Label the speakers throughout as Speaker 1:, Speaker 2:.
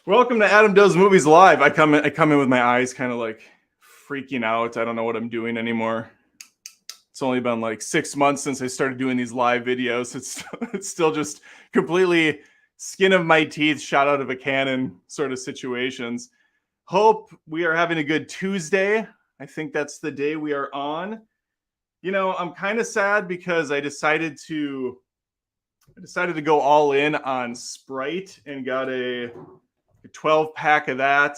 Speaker 1: Welcome to Adam Does Movies Live. I come in with my eyes kind of like freaking out. I don't know what I'm doing anymore. It's only been like 6 months since I started doing these live videos. It's still just completely skin of my teeth, shot out of a cannon sort of situations. Hope we are having a good Tuesday. I think that's the day we are on. You know, I'm kind of sad because I decided to go all in on Sprite and got a 12 pack of that.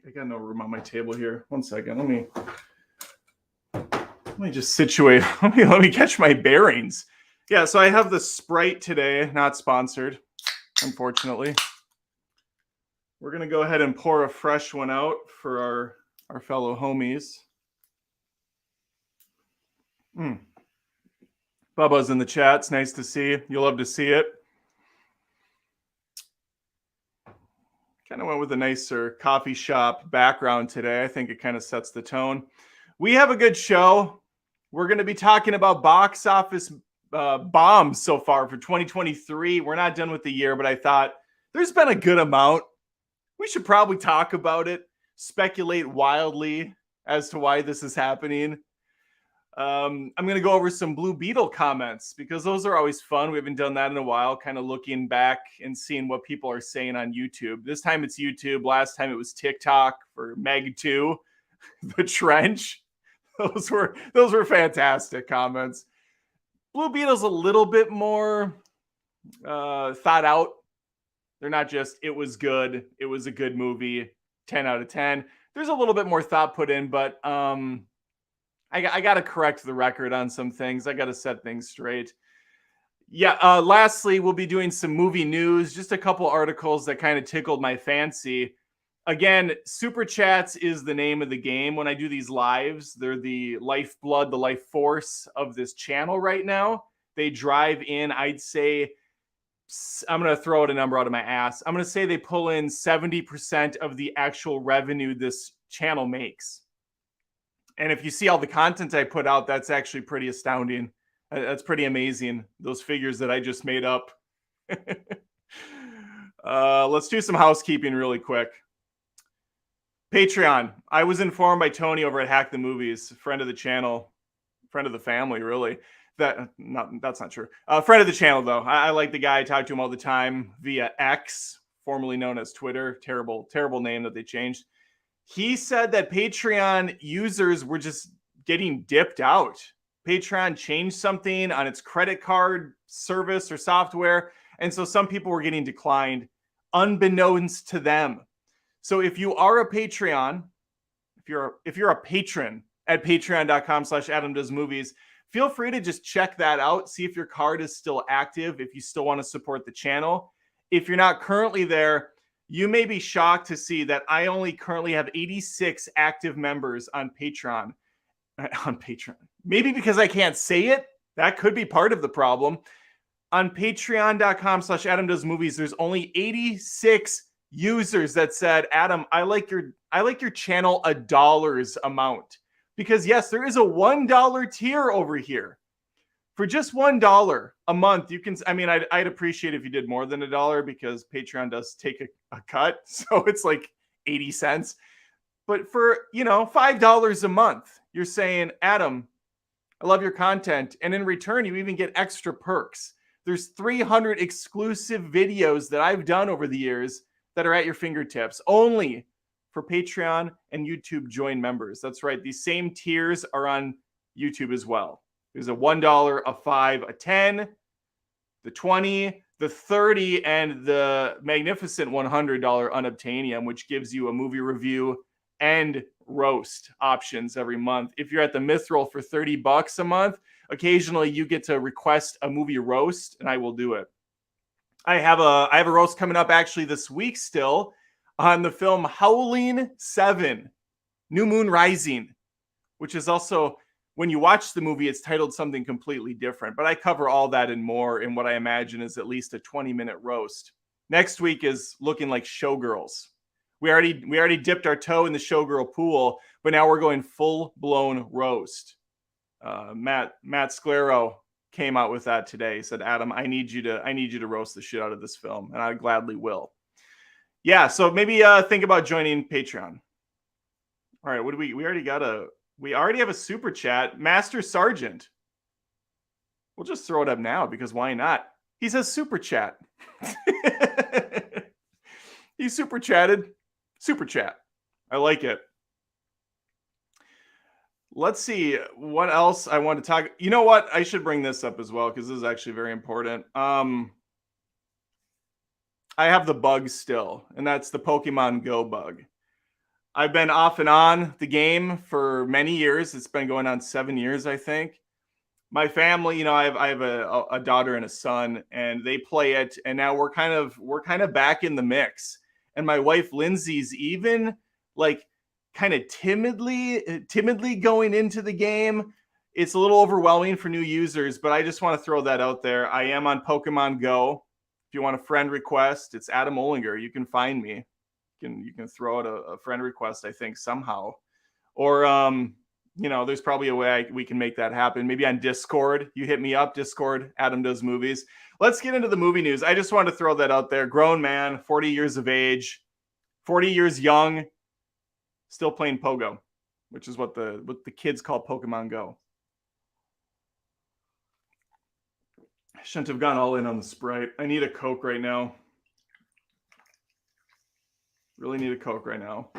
Speaker 1: I got no room on my table here. 1 second. Let me just situate. Let me catch my bearings. Yeah, so I have the Sprite today, not sponsored, unfortunately. We're going to go ahead and pour a fresh one out for our fellow homies. Bubba's in the chat. It's nice to see you. You'll love to see it. Kind of went with a nicer coffee shop background today. I think it kind of sets the tone. We have a good show. We're going to be talking about box office bombs so far for 2023. We're not done with the year, but I thought there's been a good amount. We should probably talk about it, speculate wildly as to why this is happening. I'm going to go over some Blue Beetle comments because those are always fun. We haven't done that in a while, kind of looking back and seeing what people are saying on YouTube. This time it's YouTube. Last time it was TikTok for Meg 2, The Trench. Those were fantastic comments. Blue Beetle's a little bit more thought out. They're not just, it was good, it was a good movie, 10 out of 10. There's a little bit more thought put in, but I got to correct the record on some things. I got to set things straight. Yeah, lastly, we'll be doing some movie news, just a couple articles that kind of tickled my fancy. Again, Super Chats is the name of the game when I do these lives. They're the lifeblood, the life force of this channel right now. They drive in, I'd say, I'm going to throw out a number out of my ass. I'm going to say they pull in 70% of the actual revenue this channel makes. And if you see all the content I put out, that's actually pretty astounding. That's pretty amazing, those figures that I just made up. Let's do some housekeeping really quick. Patreon. I was informed by Tony over at Hack the Movies, friend of the channel, friend of the family, really. That's not true. Friend of the channel, though. I like the guy. I talk to him all the time via X, formerly known as Twitter. Terrible name that they changed. He said that Patreon users were just getting dipped out. Patreon changed something on its credit card service or software, and so some people were getting declined unbeknownst to them. So if you are a Patreon, if you're a patron at patreon.com/AdamDoesMovies, feel free to just check that out, see if your card is still active, if you still want to support the channel. If you're not currently there, you may be shocked to see that I only currently have 86 active members on Patreon. Maybe because I can't say it. That could be part of the problem. On patreon.com/AdamDoesMovies, there's only 86 users that said, Adam, I like your channel $1 amount. Because yes, there is a $1 tier over here. For just $1 a month, you can, I mean, I'd appreciate if you did more than $1 because Patreon does take a cut. So it's like 80 cents. But for, $5 a month, you're saying, Adam, I love your content. And in return, you even get extra perks. There's 300 exclusive videos that I've done over the years that are at your fingertips only for Patreon and YouTube join members. That's right. These same tiers are on YouTube as well. There's a $1, a $5, a $10, the $20, the $30, and the magnificent $100 Unobtainium, which gives you a movie review and roast options every month. If you're at the Mithril for $30 a month, occasionally you get to request a movie roast, and I will do it. I have a roast coming up actually this week still on the film Howling 7, New Moon Rising, which is also, when you watch the movie, it's titled something completely different. But I cover all that and more in what I imagine is at least a 20-minute roast. Next week is looking like Showgirls. We already dipped our toe in the Showgirl pool, but now we're going full-blown roast. Matt Sclero came out with that today. He said, Adam, I need you to roast the shit out of this film, and I gladly will. Yeah, so maybe think about joining Patreon. All right, what do we already have a super chat. Master Sergeant. We'll just throw it up now because why not? He says super chat. He super chatted. Super chat. I like it. Let's see what else I want to talk. You know what? I should bring this up as well because this is actually very important. I have the bug still, and that's the Pokemon Go bug. I've been off and on the game for many years. It's been going on 7 years, I think. My family, I have a daughter and a son, and they play it. And now we're kind of back in the mix. And my wife Lindsay's even like kind of timidly going into the game. It's a little overwhelming for new users, but I just want to throw that out there. I am on Pokemon Go. If you want a friend request, it's Adam Olinger. You can find me. You can throw out a friend request, I think, somehow. Or, there's probably a way we can make that happen. Maybe on Discord. You hit me up, Discord, Adam Does Movies. Let's get into the movie news. I just wanted to throw that out there. Grown man, 40 years of age, 40 years young, still playing Pogo, which is what the kids call Pokemon Go. I shouldn't have gone all in on the Sprite. I need a Coke right now. Really need a Coke right now.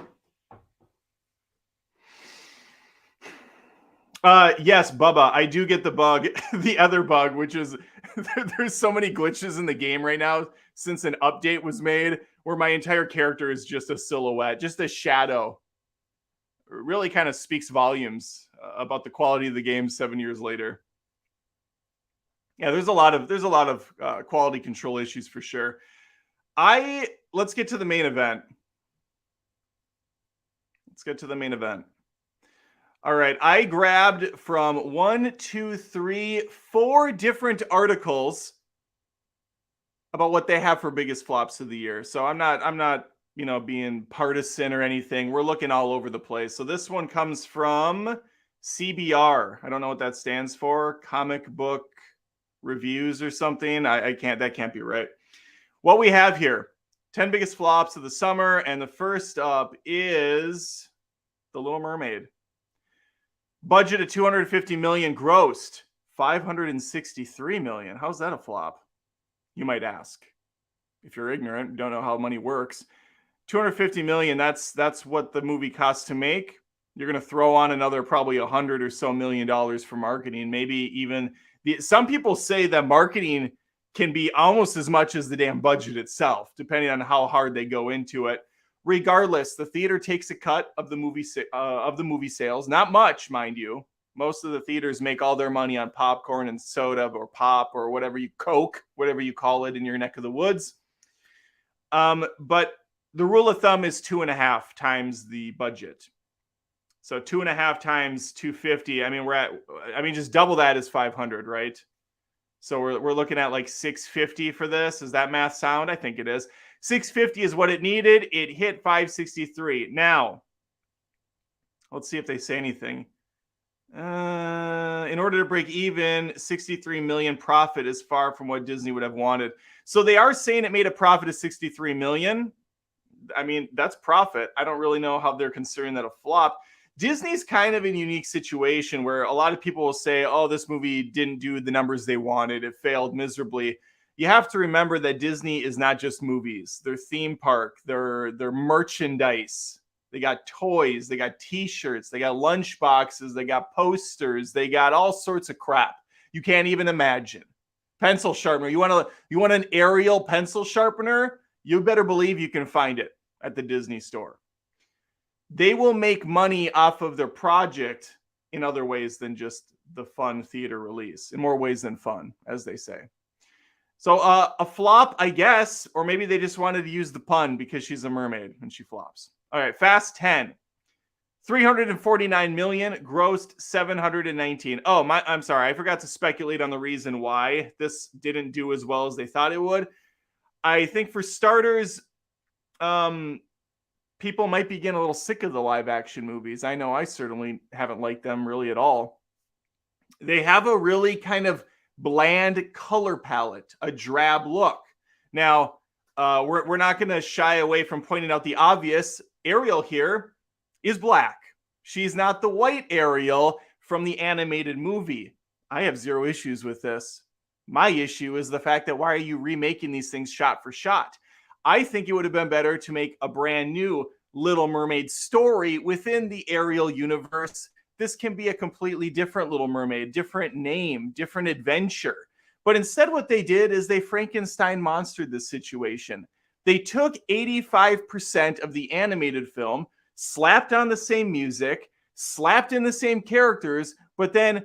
Speaker 1: Yes, Bubba, I do get the bug, the other bug, which is there's so many glitches in the game right now since an update was made where my entire character is just a silhouette, just a shadow. It really kind of speaks volumes about the quality of the game 7 years later. Yeah, there's a lot of quality control issues for sure. Let's get to the main event. All right, I grabbed from 4 different articles about what they have for biggest flops of the year. So I'm not being partisan or anything. We're looking all over the place. So this one comes from CBR. I don't know what that stands for. Comic Book Reviews or something. That can't be right. What we have here, 10 biggest flops of the summer, and the first up is The Little Mermaid. Budget of $250 million, grossed $563 million. How's that a flop? You might ask. If you're ignorant, don't know how money works. $250 million, that's what the movie costs to make. You're going to throw on another probably $100 or so million for marketing. Maybe even some people say that marketing can be almost as much as the damn budget itself, depending on how hard they go into it. Regardless, the theater takes a cut of the movie sales. Not much, mind you. Most of the theaters make all their money on popcorn and soda or pop or Coke, whatever you call it in your neck of the woods. But the rule of thumb is 2.5 times the budget. So 2.5 times 250. Just double that is 500, right? So we're looking at like 650 for this. Does that math sound? I think it is. 650 is what it needed. It hit 563. Now, let's see if they say anything. In order to break even, 63 million profit is far from what Disney would have wanted. So they are saying it made a profit of 63 million. I mean, that's profit. I don't really know how they're considering that a flop. Disney's kind of in a unique situation where a lot of people will say, oh, this movie didn't do the numbers they wanted. It failed miserably. You have to remember that Disney is not just movies. Their theme park, their merchandise. They got toys, they got t-shirts, they got lunch boxes, they got posters, they got all sorts of crap you can't even imagine. Pencil sharpener. You want an Arial pencil sharpener? You better believe you can find it at the Disney store. They will make money off of their project in other ways than just the fun theater release, in more ways than fun, as they say. So a flop, I guess, or maybe they just wanted to use the pun because she's a mermaid and she flops. All right, Fast 10. 349 million, grossed 719. Oh, I'm sorry. I forgot to speculate on the reason why this didn't do as well as they thought it would. I think for starters, people might be getting a little sick of the live action movies. I know I certainly haven't liked them really at all. They have a really kind of bland color palette, a drab look. Now, we're not going to shy away from pointing out the obvious. Ariel here is black. She's not the white Ariel from the animated movie. I have zero issues with this. My issue is the fact that why are you remaking these things shot for shot? I think it would have been better to make a brand new Little Mermaid story within the Ariel universe. This can be a completely different Little Mermaid, different name, different adventure. But instead what they did is they Frankenstein monstered this situation. They took 85% of the animated film, slapped on the same music, slapped in the same characters, but then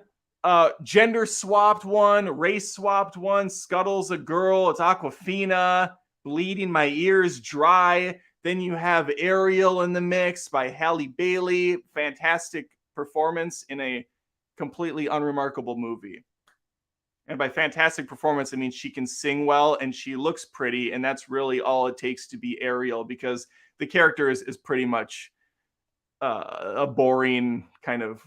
Speaker 1: gender swapped one, race swapped one. Scuttle's a girl, it's Aquafina, bleeding my ears dry. Then you have Ariel in the mix by Halle Bailey. Fantastic performance in a completely unremarkable movie. And by fantastic performance, I mean she can sing well and she looks pretty, and that's really all it takes to be Ariel, because the character is pretty much a boring kind of,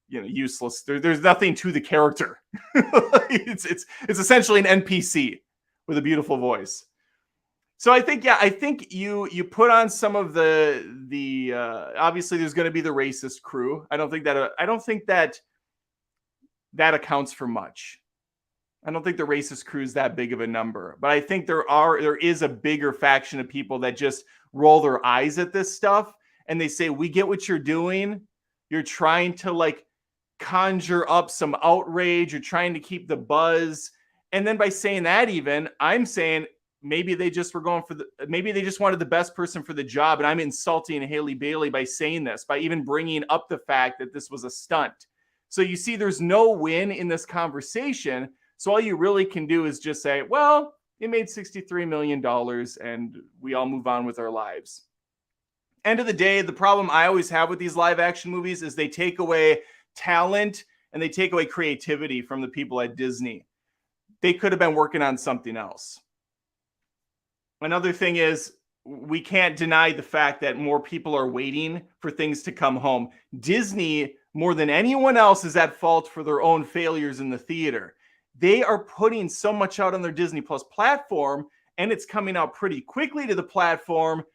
Speaker 1: useless. There's nothing to the character. it's essentially an NPC with a beautiful voice. So I think you put on some of the obviously there's going to be the racist crew. I don't think that accounts for much. I don't think the racist crew is that big of a number, but I think there is a bigger faction of people that just roll their eyes at this stuff and they say, we get what you're doing. You're trying to conjure up some outrage. You're trying to keep the buzz. And then by saying that, even I'm saying maybe they just maybe they just wanted the best person for the job. And I'm insulting Halle Bailey by saying this, by even bringing up the fact that this was a stunt. So you see, there's no win in this conversation. So all you really can do is just say, well, it made $63 million and we all move on with our lives. End of the day, the problem I always have with these live action movies is they take away talent and they take away creativity from the people at Disney. They could have been working on something else. Another thing is, we can't deny the fact that more people are waiting for things to come home. Disney, more than anyone else, is at fault for their own failures in the theater. They are putting so much out on their Disney Plus platform, and it's coming out pretty quickly to the platform.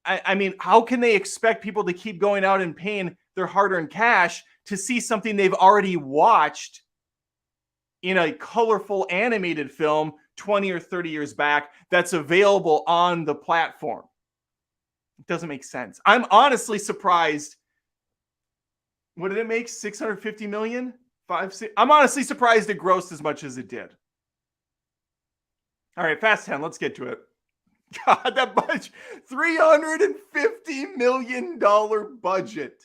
Speaker 1: I mean, how can they expect people to keep going out and paying their hard-earned cash to see something they've already watched in a colorful animated film 20 or 30 years back that's available on the platform? It doesn't make sense. I'm honestly surprised. What did it make? 650 million? I'm honestly surprised it grossed as much as it did. All right, Fast 10. Let's get to it. God, that budget. $350 million budget.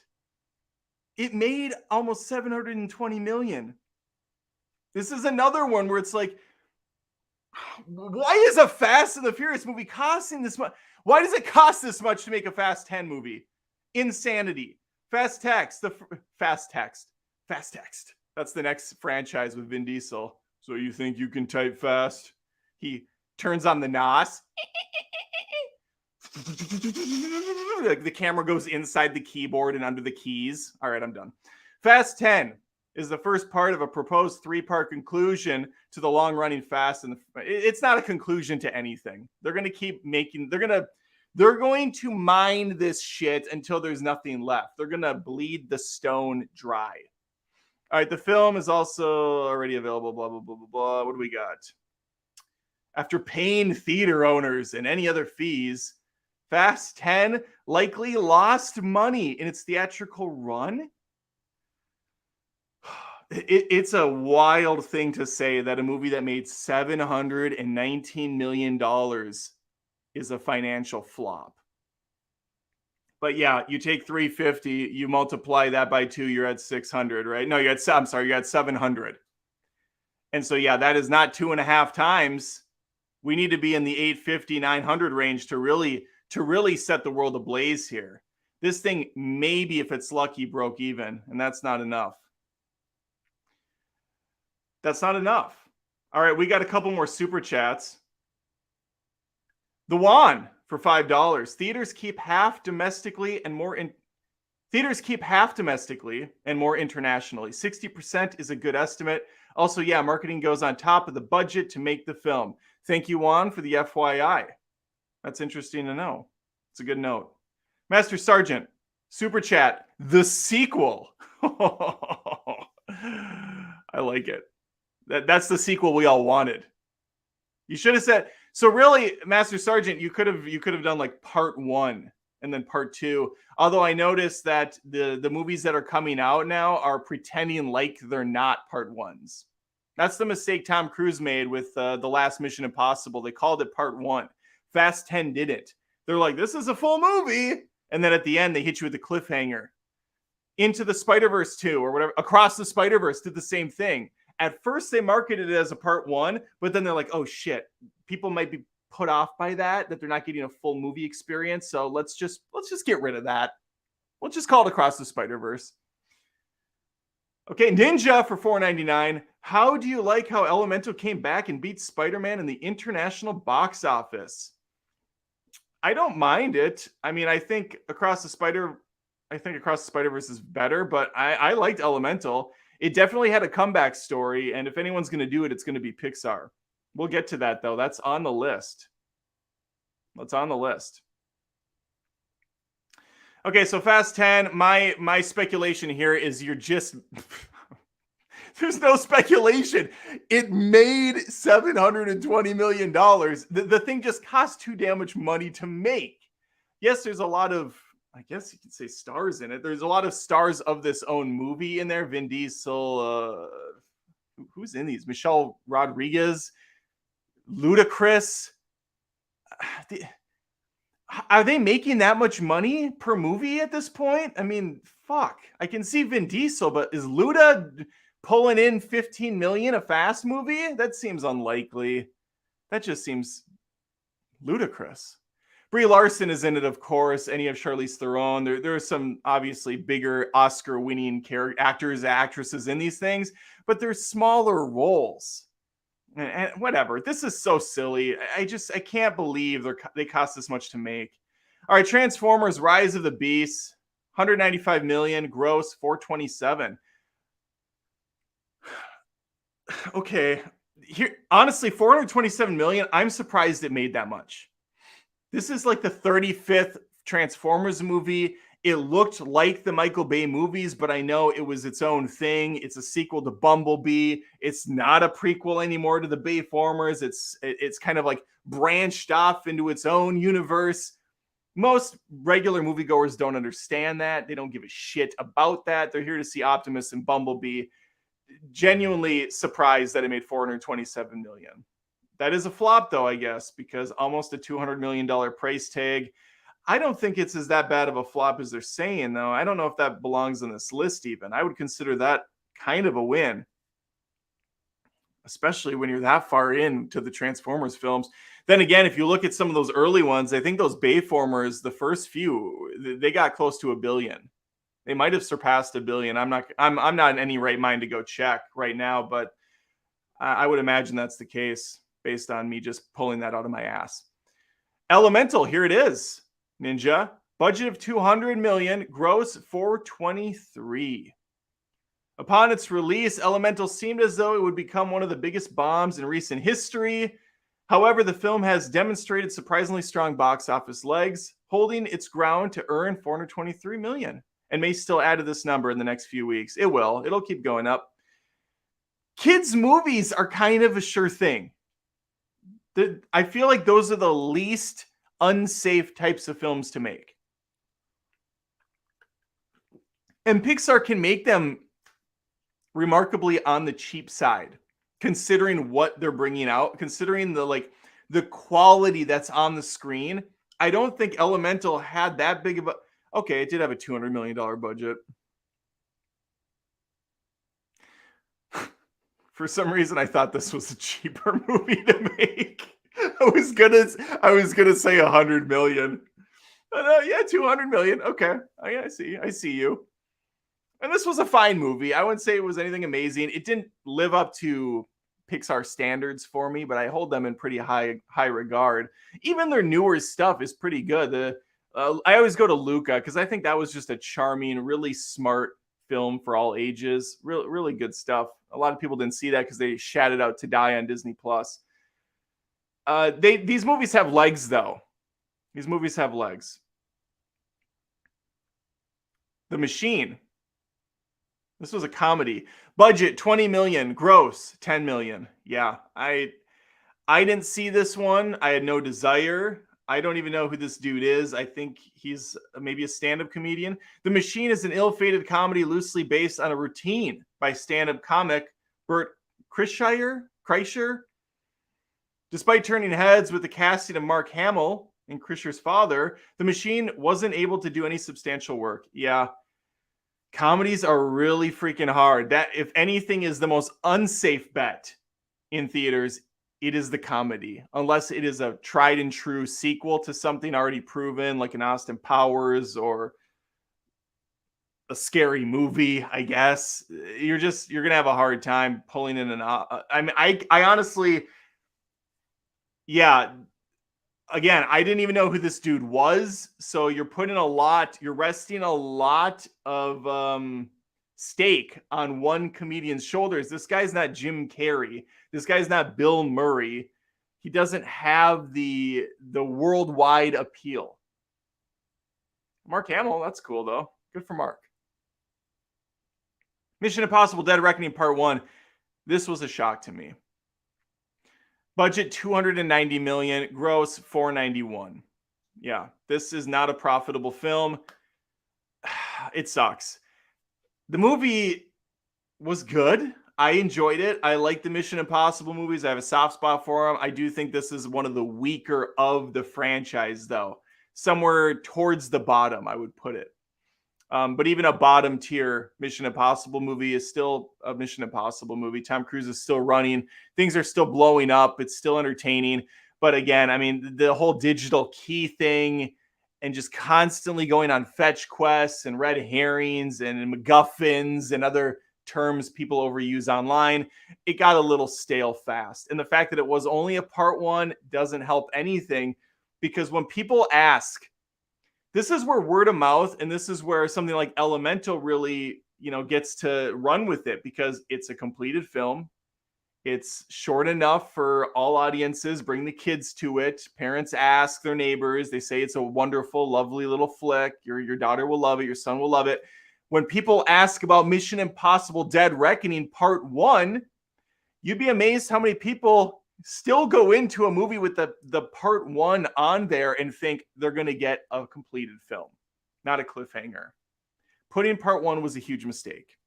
Speaker 1: It made almost $720 million. This is another one where it's like, why is a Fast and the Furious movie costing this much? Why does it cost this much to make a Fast 10 movie? Insanity. Fast Text. That's the next franchise with Vin Diesel. So you think you can type fast? He turns on the NOS. The camera goes inside the keyboard and under the keys. All right, I'm done. Fast 10. is the first part of a proposed 3-part conclusion to the long-running Fast and it's not a conclusion to anything. They're going to keep making. They're going to mine this shit until there's nothing left. They're going to bleed the stone dry. All right, the film is also already available. Blah blah blah blah blah. What do we got? After paying theater owners and any other fees, Fast 10 likely lost money in its theatrical run. It's a wild thing to say that a movie that made $719 million is a financial flop. But yeah, you take 350, you multiply that by 2, you're at 600, right? No, you're at 700. And so yeah, that is not 2.5 times. We need to be in the 850, 900 range to really set the world ablaze here. This thing, maybe if it's lucky, broke even, and that's not enough. That's not enough. All right, we got a couple more super chats. The Juan for $5. Theaters keep half domestically and more internationally. 60% is a good estimate. Also, yeah, marketing goes on top of the budget to make the film. Thank you, Juan, for the FYI. That's interesting to know. It's a good note. Master Sergeant, super chat, the sequel. I like it. That's the sequel we all wanted. You should have said. So really, Master Sergeant, you could have done like part 1 and then part 2. Although I noticed that the movies that are coming out now are pretending like they're not part 1s. That's the mistake Tom Cruise made with the last Mission Impossible. They called it part 1. Fast 10 didn't. They're like, this is a full movie. And then at the end, they hit you with a cliffhanger. Into the Spider-Verse 2 or whatever, Across the Spider-Verse did the same thing. At first, they marketed it as a part 1, but then they're like, oh shit, people might be put off by that they're not getting a full movie experience. So let's just get rid of that. We'll just call it Across the Spider-Verse. Okay, Ninja for $4.99. How do you like how Elemental came back and beat Spider-Man in the international box office? I don't mind it. I mean, I think Across the Spider-Verse is better, but I liked Elemental. It definitely had a comeback story, and if anyone's going to do it, it's going to be Pixar. We'll get to that, though. That's on the list. Okay, so Fast 10, my speculation here is you're just... There's no speculation. It made $720 million. The thing just cost too damn much money to make. Yes, there's a lot of, I guess you could say, stars in it. There's a lot of stars of this own movie in there. Vin Diesel, who's in these? Michelle Rodriguez, Ludacris. Are they making that much money per movie at this point? I mean, fuck. I can see Vin Diesel, but is Luda pulling in $15 million a Fast movie? That seems unlikely. That just seems ludicrous. Brie Larson is in it, of course, and you have Charlize Theron. There are some obviously bigger Oscar-winning actors, actresses in these things, but they're smaller roles. And whatever. This is so silly. I can't believe they cost this much to make. All right, Transformers: Rise of the Beast, $195 million, gross $427. Okay, here honestly, $427 million. I'm surprised it made that much. This is like the 35th Transformers movie. It looked like the Michael Bay movies, but I know it was its own thing. It's a sequel to Bumblebee. It's not a prequel anymore to the Bayformers. It's kind of like branched off into its own universe. Most regular moviegoers don't understand that. They don't give a shit about that. They're here to see Optimus and Bumblebee. Genuinely surprised that it made $427 million. That is a flop, though, I guess, because almost a $200 million price tag. I don't think it's that bad of a flop as they're saying, though. I don't know if that belongs on this list even. I would consider that kind of a win, especially when you're that far into the Transformers films. Then again, if you look at some of those early ones, I think those Bayformers, the first few, they got close to $1 billion. They might have surpassed $1 billion. I'm not in any right mind to go check right now, but I would imagine that's the case based on me just pulling that out of my ass. Elemental, here it is. Ninja, budget of $200 million, gross $423. Upon its release, Elemental seemed as though it would become one of the biggest bombs in recent history. However, the film has demonstrated surprisingly strong box office legs, holding its ground to earn $423 million, and may still add to this number in the next few weeks. It will. It'll keep going up. Kids' movies are kind of a sure thing. I feel like those are the least unsafe types of films to make. And Pixar can make them remarkably on the cheap side, considering what they're bringing out, considering the quality that's on the screen. I don't think Elemental had that big of a... Okay, it did have a $200 million budget. For some reason, I thought this was a cheaper movie to make. I was gonna say 100 million. But yeah, 200 million. Okay, I see you. And this was a fine movie. I wouldn't say it was anything amazing. It didn't live up to Pixar standards for me, but I hold them in pretty high regard. Even their newer stuff is pretty good. I always go to Luca because I think that was just a charming, really smart film for all ages. Really good stuff. A lot of people didn't see that because they shat it out to die on Disney Plus. These movies have legs, though. These movies have legs. The Machine. This was a comedy. Budget $20 million. Gross $10 million. Yeah, I didn't see this one. I had no desire. I don't even know who this dude is. I think he's maybe a stand-up comedian. The Machine is an ill-fated comedy loosely based on a routine by stand-up comic Bert Kreischer. Despite turning heads with the casting of Mark Hamill and Kreischer's father, The Machine wasn't able to do any substantial work. Yeah, comedies are really freaking hard. That, if anything, is the most unsafe bet in theaters. It is the comedy, unless it is a tried and true sequel to something already proven, like an Austin Powers or a Scary Movie. I guess you're gonna have a hard time pulling in I honestly, yeah. Again, I didn't even know who this dude was, so you're resting a lot of stake on one comedian's shoulders. This guy's not Jim Carrey. This guy's not Bill Murray. He doesn't have the worldwide appeal. Mark Hamill, that's cool though. Good for Mark. Mission Impossible: Dead Reckoning Part 1. This was a shock to me. Budget $290 million, gross $491. Yeah, this is not a profitable film. It sucks. The movie was good. I enjoyed it. I like the Mission Impossible movies. I have a soft spot for them. I do think this is one of the weaker of the franchise, though. Somewhere towards the bottom, I would put it. But even a bottom tier Mission Impossible movie is still a Mission Impossible movie. Tom Cruise is still running. Things are still blowing up. It's still entertaining. But again, I mean, the whole digital key thing and just constantly going on fetch quests and red herrings and MacGuffins and other terms people overuse online, it got a little stale fast. And the fact that it was only a part 1 doesn't help anything, because when people ask, this is where word of mouth, and this is where something like Elemental really, gets to run with it, because it's a completed film. It's short enough for all audiences. Bring the kids to it. Parents ask their neighbors. They say it's a wonderful, lovely little flick. Your daughter will love it. Your son will love it. When people ask about Mission Impossible: Dead Reckoning Part 1, you'd be amazed how many people still go into a movie with the part 1 on there and think they're going to get a completed film, not a cliffhanger. Putting part 1 was a huge mistake.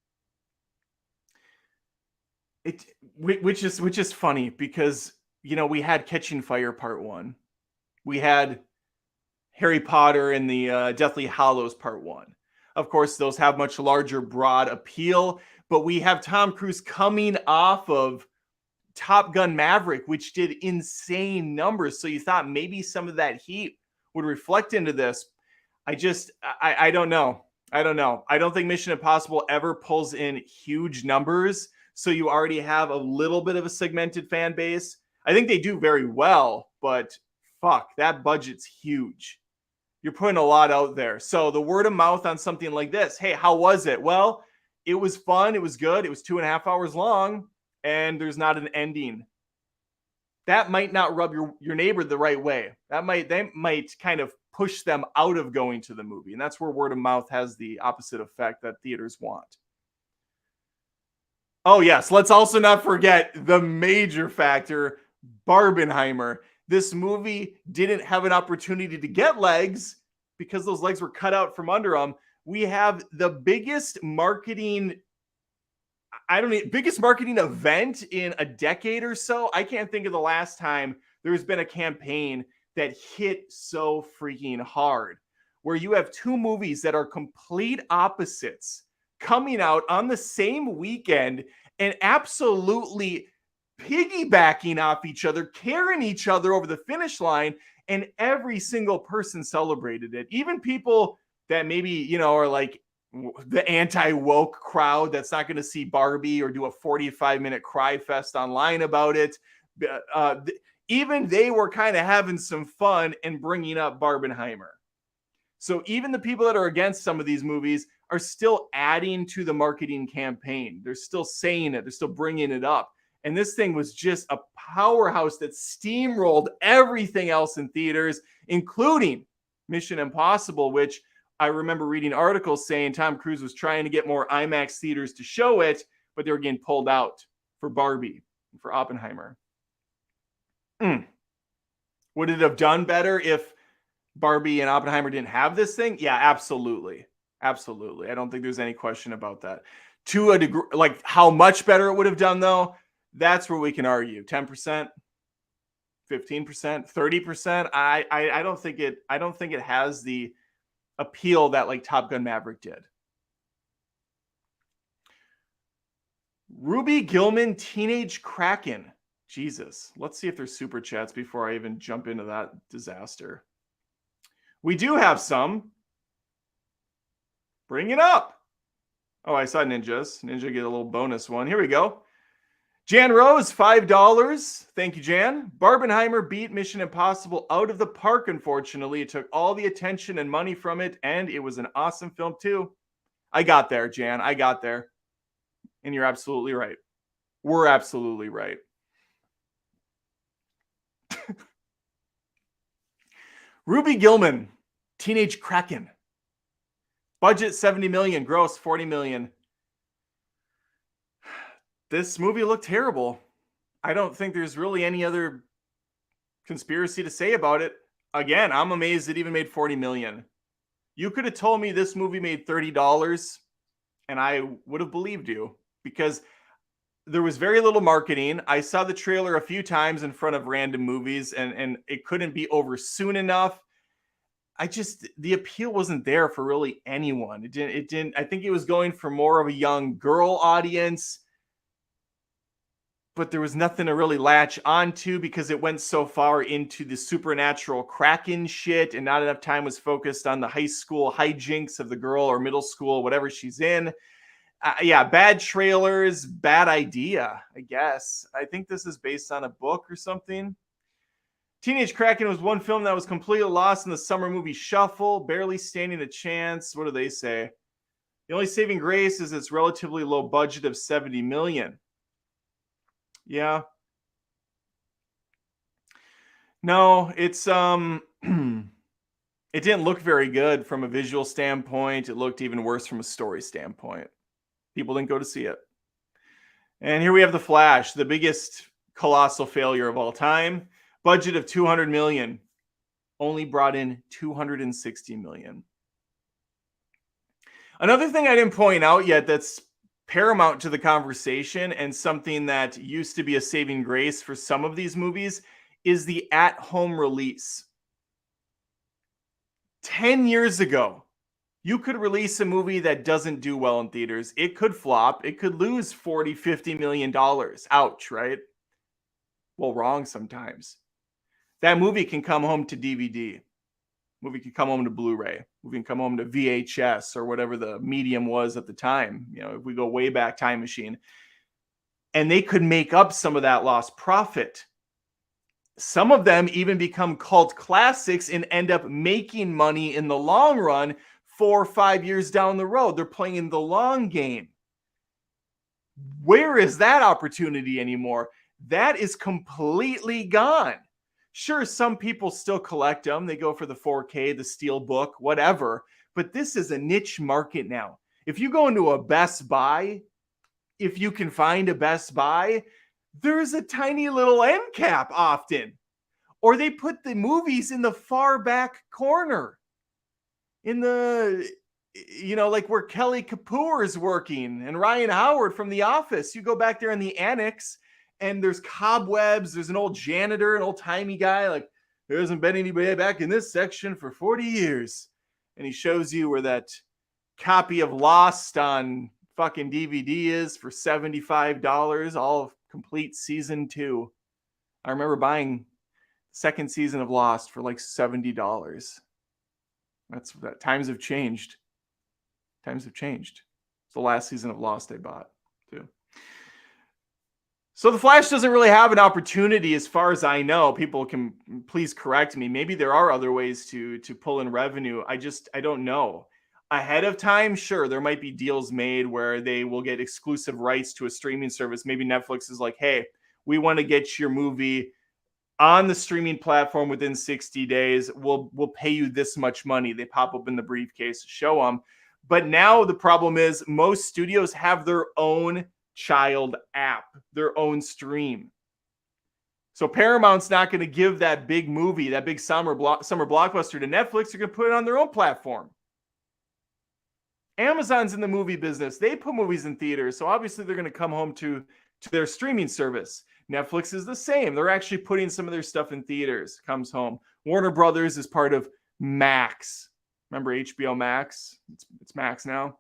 Speaker 1: Which is funny, because we had Catching Fire Part 1, we had Harry Potter and the Deathly Hallows Part 1. Of course, those have much larger, broad appeal, but we have Tom Cruise coming off of Top Gun Maverick, which did insane numbers. So you thought maybe some of that heat would reflect into this. I don't know. I don't think Mission Impossible ever pulls in huge numbers, so you already have a little bit of a segmented fan base. I think they do very well, but fuck, that budget's huge. You're putting a lot out there. So the word of mouth on something like this, hey, how was it? Well, it was fun. It was good. It was 2.5 hours long, and there's not an ending. That might not rub your neighbor the right way. They might kind of push them out of going to the movie. And that's where word of mouth has the opposite effect that theaters want. Oh, yes. Let's also not forget the major factor, Barbenheimer. This movie didn't have an opportunity to get legs because those legs were cut out from under them. We have the biggest marketing event in a decade or so. I can't think of the last time there's been a campaign that hit so freaking hard, where you have two movies that are complete opposites coming out on the same weekend and absolutely piggybacking off each other, carrying each other over the finish line, and every single person celebrated it. Even people that maybe, are like the anti-woke crowd that's not going to see Barbie or do a 45-minute cry fest online about it. Even they were kind of having some fun and bringing up Barbenheimer. So even the people that are against some of these movies are still adding to the marketing campaign. They're still saying it. They're still bringing it up. And this thing was just a powerhouse that steamrolled everything else in theaters, including Mission Impossible, which I remember reading articles saying Tom Cruise was trying to get more IMAX theaters to show it, but they were getting pulled out for Barbie and for Oppenheimer. Would it have done better if Barbie and Oppenheimer didn't have this thing? Yeah, absolutely. Absolutely. I don't think there's any question about that. To a degree, like how much better it would have done, though, that's where we can argue. 10%, 15%, 30%. I don't think it has the appeal that like Top Gun Maverick did. Ruby Gilman, Teenage Kraken. Jesus. Let's see if there's super chats before I even jump into that disaster. We do have some. Bring it up. Oh, I saw Ninjas. Ninja get a little bonus one. Here we go. Jan Rose, $5. Thank you, Jan. Barbenheimer beat Mission Impossible out of the park, unfortunately. It took all the attention and money from it, and it was an awesome film, too. I got there, Jan. I got there. And you're absolutely right. We're absolutely right. Ruby Gilman, Teenage Kraken. Budget $70 million, gross $40 million. This movie looked terrible. I don't think there's really any other conspiracy to say about it. Again, I'm amazed it even made $40 million. You could have told me this movie made $30 and I would have believed you because there was very little marketing. I saw the trailer a few times in front of random movies and it couldn't be over soon enough. The appeal wasn't there for really anyone. It didn't, I think it was going for more of a young girl audience, but there was nothing to really latch onto because it went so far into the supernatural Kraken shit and not enough time was focused on the high school hijinks of the girl or middle school, whatever she's in. Bad trailers, bad idea, I guess. I think this is based on a book or something. Teenage Kraken was one film that was completely lost in the summer movie shuffle, barely standing a chance. What do they say? The only saving grace is its relatively low budget of $70 million. Yeah. No, it's it didn't look very good from a visual standpoint. It looked even worse from a story standpoint. People didn't go to see it. And here we have The Flash, the biggest colossal failure of all time. Budget of $200 million. Only brought in $260 million. Another thing I didn't point out yet that's paramount to the conversation and something that used to be a saving grace for some of these movies is the at-home release. 10 years ago, you could release a movie that doesn't do well in theaters. It could flop. It could lose $40, $50 million. Ouch, right? Well, wrong sometimes. That movie can come home to DVD. Movie can come home to Blu-ray. Movie can come home to VHS or whatever the medium was at the time. You know, if we go way back, time machine. And they could make up some of that lost profit. Some of them even become cult classics and end up making money in the long run 4 or 5 years down the road. They're playing the long game. Where is that opportunity anymore? That is completely gone. Sure, some people still collect them. They go for the 4K, the steel book, whatever. But this is a niche market now. If you go into a Best Buy, if you can find a Best Buy, there's a tiny little end cap often. Or they put the movies in the far back corner. In the, like where Kelly Kapoor is working and Ryan Howard from The Office. You go back there in the annex and there's cobwebs. There's an old janitor, an old timey guy. Like, there hasn't been anybody back in this section for 40 years. And he shows you where that copy of Lost on fucking DVD is for $75, all complete season 2. I remember buying second season of Lost for like $70. That times have changed. Times have changed. It's the last season of Lost I bought too. So the Flash doesn't really have an opportunity as far as I know. People can please correct me. Maybe there are other ways to pull in revenue. I don't know. Ahead of time, sure, there might be deals made where they will get exclusive rights to a streaming service. Maybe Netflix is like, hey, we want to get your movie on the streaming platform within 60 days. We'll pay you this much money. They pop up in the briefcase, show them. But now the problem is most studios have their own child app, their own stream. So Paramount's not going to give that big movie, that big summer blockbuster to Netflix. They're going to put it on their own platform. Amazon's in the movie business. They put movies in theaters. So obviously they're going to come home to their streaming service. Netflix is the same. They're actually putting some of their stuff in theaters. Comes home. Warner Brothers is part of Max. Remember HBO Max? It's Max now.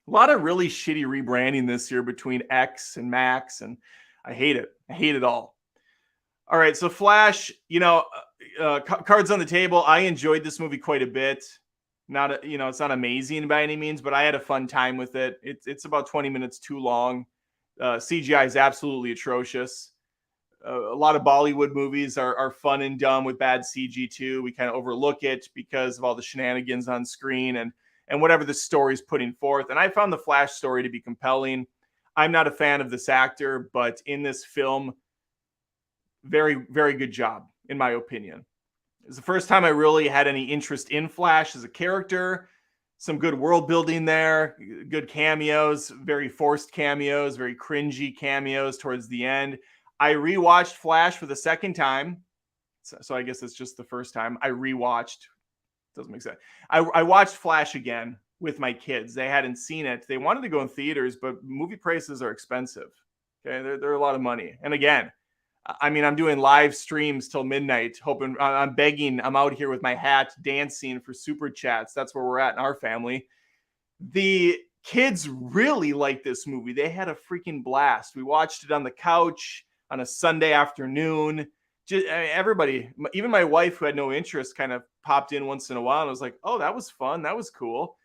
Speaker 1: A lot of really shitty rebranding this year between X and Max, and I hate it. I hate it all. All right, so Flash, cards on the table. I enjoyed this movie quite a bit. It's not amazing by any means, but I had a fun time with it. It's about 20 minutes too long. CGI is absolutely atrocious. A lot of Bollywood movies are fun and dumb with bad CG too. We kind of overlook it because of all the shenanigans on screen and whatever the story's putting forth. And I found the Flash story to be compelling. I'm not a fan of this actor, but in this film, very, very good job, in my opinion. It's the first time I really had any interest in Flash as a character. Some good world building there, good cameos, very forced cameos, very cringy cameos towards the end. I rewatched Flash for the second time. So I guess it's just the first time I rewatched. Doesn't make sense. I watched Flash again with my kids. They hadn't seen it. They wanted to go in theaters, but movie prices are expensive. Okay, they're a lot of money. And again, I mean, I'm doing live streams till midnight, hoping, I'm begging, I'm out here with my hat dancing for super chats. That's where we're at in our family. The kids really like this movie. They had a freaking blast. We watched it on the couch on a Sunday afternoon. Everybody, even my wife who had no interest, kind of popped in once in a while and was like, oh, that was fun. That was cool.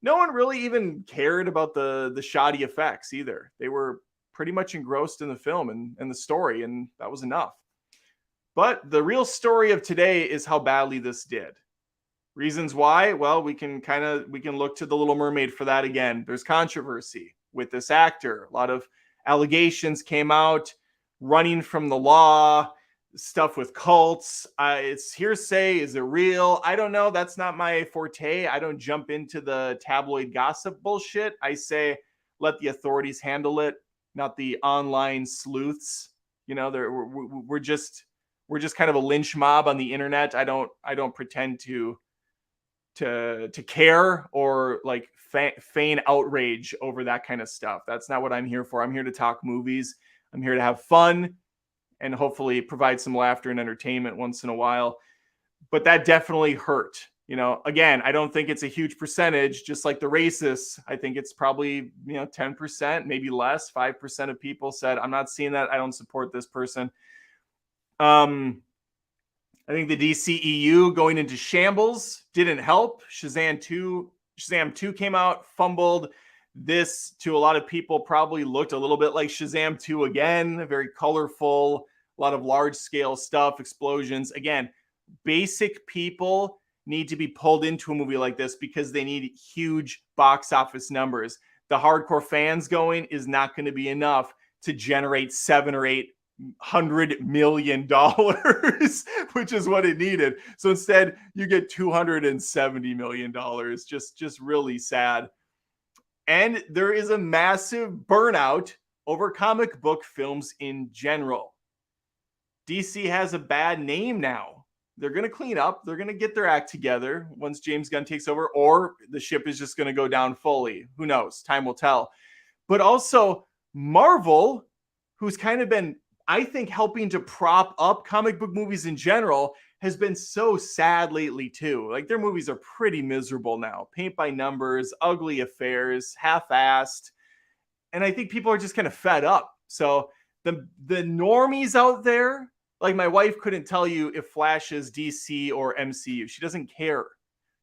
Speaker 1: No one really even cared about the shoddy effects either. They were pretty much engrossed in the film and the story, and that was enough. But the real story of today is how badly this did. Reasons why? Well, we can look to the Little Mermaid for that again. There's controversy with this actor. A lot of allegations came out, running from the law, stuff with cults. It's hearsay. Is it real? I don't know. That's not my forte. I don't jump into the tabloid gossip bullshit. I say, let the authorities handle it, not the online sleuths. We're just kind of a lynch mob on the internet. I don't pretend to care or like feign outrage over that kind of stuff. That's not what I'm here for. I'm here to talk movies. I'm here to have fun and hopefully provide some laughter and entertainment once in a while. But that definitely hurt. Again, I don't think it's a huge percentage, just like the racists. I think it's probably, 10%, maybe less, 5% of people said, I'm not seeing that. I don't support this person. I think the DCEU going into shambles didn't help. Shazam 2 came out, fumbled. This, to a lot of people, probably looked a little bit like Shazam 2 again. Very colorful, a lot of large-scale stuff, explosions. Again, basic people need to be pulled into a movie like this because they need huge box office numbers. the hardcore fans going is not going to be enough to generate $700 or $800 million, which is what it needed. So instead, you get $270 million. Just really sad. And there is a massive burnout over comic book films in general. DC has a bad name now. They're going to clean up. They're going to get their act together once James Gunn takes over, or the ship is just going to go down fully. Who knows? Time will tell. But also Marvel, who's kind of been, I think, helping to prop up comic book movies in general, has been so sad lately too. Like, their movies are pretty miserable now. Paint by numbers, ugly affairs, half-assed. And I think people are just kind of fed up. So the normies out there, like my wife couldn't tell you if Flash is DC or MCU. She doesn't care.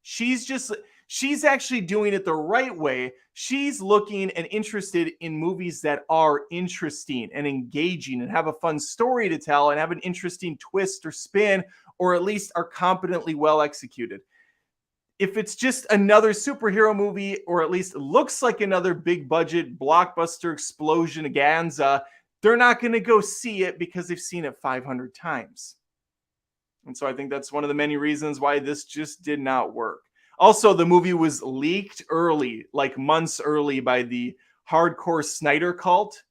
Speaker 1: She's actually doing it the right way. She's looking and interested in movies that are interesting and engaging and have a fun story to tell and have an interesting twist or spin, or at least are competently well executed. If it's just another superhero movie, or at least looks like another big budget blockbuster explosion-aganza, they're not going to go see it because they've seen it 500 times. And so I think that's one of the many reasons why this just did not work. Also, the movie was leaked early, like months early, by the hardcore Snyder cult.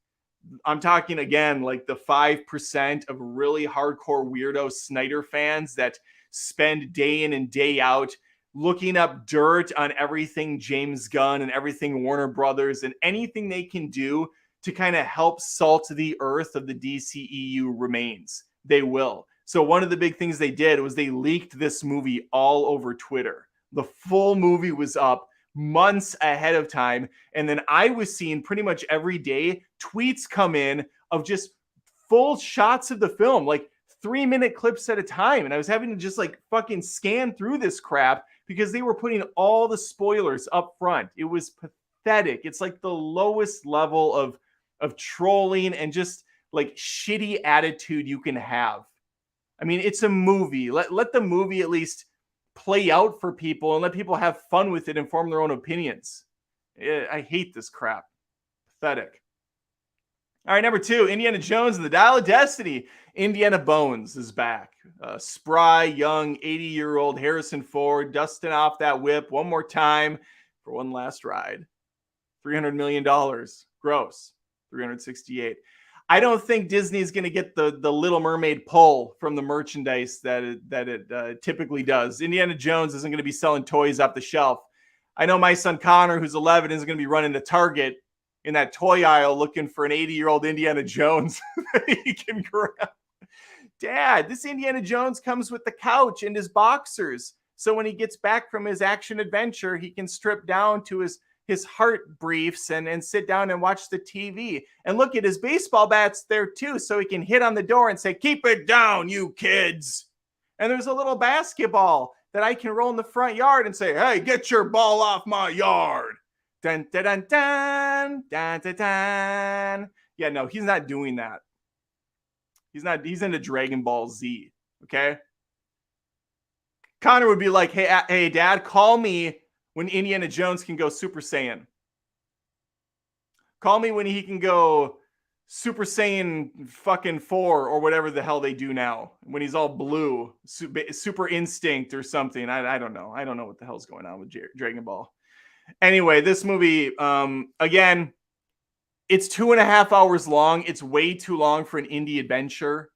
Speaker 1: I'm talking, again, like the 5% of really hardcore weirdo Snyder fans that spend day in and day out looking up dirt on everything James Gunn and everything Warner Brothers, and anything they can do to kind of help salt the earth of the DCEU remains. They will. So one of the big things they did was they leaked this movie all over Twitter. The full movie was up months ahead of time. And then I was seeing pretty much every day tweets come in of just full shots of the film, like 3-minute clips at a time. And I was having to just like fucking scan through this crap because they were putting all the spoilers up front. It was pathetic. It's like the lowest level of trolling and just like shitty attitude you can have. I mean, it's a movie. Let the movie at least play out for people and let people have fun with it and form their own opinions. I hate this crap. Pathetic. All right, number 2, Indiana Jones and the Dial of Destiny. Indiana Bones is back. Spry, young, 80-year-old Harrison Ford dusting off that whip one more time for one last ride. $300 million gross. 368. I don't think Disney is going to get the Little Mermaid pull from the merchandise that it typically does. Indiana Jones isn't going to be selling toys off the shelf. I know my son Connor, who's 11, is going to be running to Target in that toy aisle looking for an 80-year-old Indiana Jones that he can grab. Dad, this Indiana Jones comes with the couch and his boxers. So when he gets back from his action adventure, he can strip down to his heart briefs and sit down and watch the TV. And look at his baseball bats there too, so he can hit on the door and say, "Keep it down, you kids." And there's a little basketball that I can roll in the front yard and say, "Hey, get your ball off my yard." Dun, dun, dun, dun, dun, dun, dun. Yeah, no, he's not doing that. He's into Dragon Ball Z, okay? Connor would be like, hey, Dad, call me when Indiana Jones can go Super Saiyan. Call me when he can go Super Saiyan fucking 4 or whatever the hell they do now. When he's all blue, Super Instinct or something. I don't know. I don't know what the hell's going on with Dragon Ball. Anyway, this movie, again, it's 2.5 hours long. It's way too long for an indie adventure.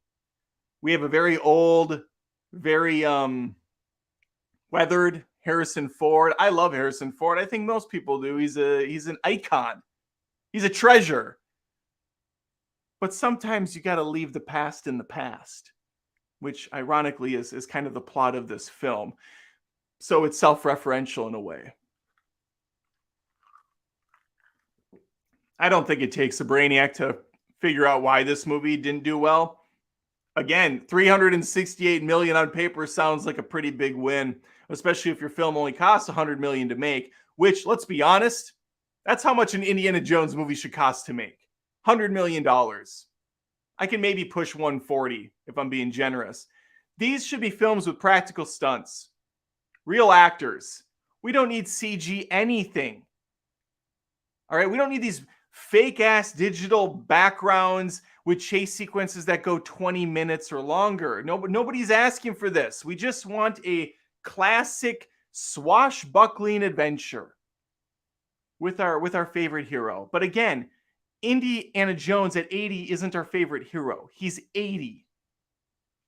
Speaker 1: We have a very old, very weathered Harrison Ford. I love Harrison Ford. I think most people do. He's an icon. He's a treasure. But sometimes you got to leave the past in the past, which ironically is kind of the plot of this film. So it's self-referential in a way. I don't think it takes a brainiac to figure out why this movie didn't do well. Again, $368 million on paper sounds like a pretty big win, especially if your film only costs $100 million to make, which, let's be honest, that's how much an Indiana Jones movie should cost to make. $100 million. I can maybe push 140 if I'm being generous. These should be films with practical stunts. Real actors. We don't need CG anything. All right. We don't need these fake ass digital backgrounds with chase sequences that go 20 minutes or longer. Nobody's asking for this. We just want a classic swashbuckling adventure with our favorite hero. But again, Indiana Jones at 80 isn't our favorite hero. He's 80.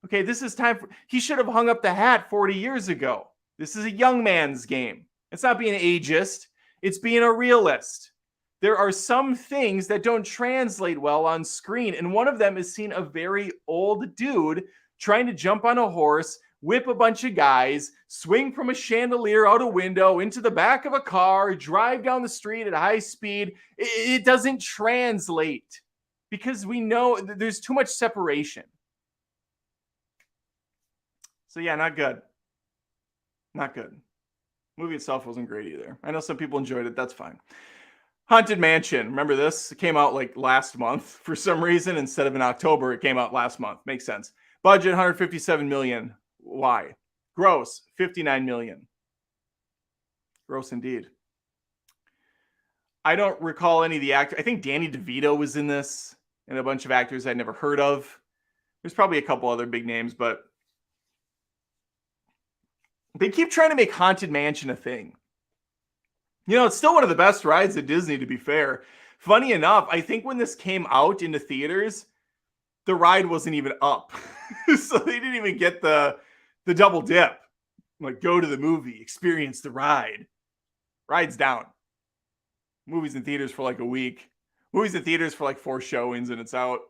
Speaker 1: Okay, this is time for, he should have hung up the hat 40 years ago. This is a young man's game. It's not being ageist, it's being a realist. There are some things that don't translate well on screen, and one of them is seeing a very old dude trying to jump on a horse, whip a bunch of guys, swing from a chandelier out a window into the back of a car, drive down the street at high speed. It doesn't translate because we know there's too much separation. So yeah, not good. Not good. Movie itself wasn't great either. I know some people enjoyed it. That's fine. Haunted Mansion. Remember this? It came out like last month for some reason. Instead of in October, it came out last month. Makes sense. Budget, $157 million. Why? Gross, $59 million. Gross indeed. I don't recall any of the actors. I think Danny DeVito was in this and a bunch of actors I'd never heard of. There's probably a couple other big names, but they keep trying to make Haunted Mansion a thing. You know, it's still one of the best rides at Disney, to be fair. Funny enough, I think when this came out into theaters, the ride wasn't even up. So they didn't even get the double dip. Like, go to the movie, experience the ride. Ride's down. Movies in theaters for like a week. Movies in theaters for like 4 showings and it's out.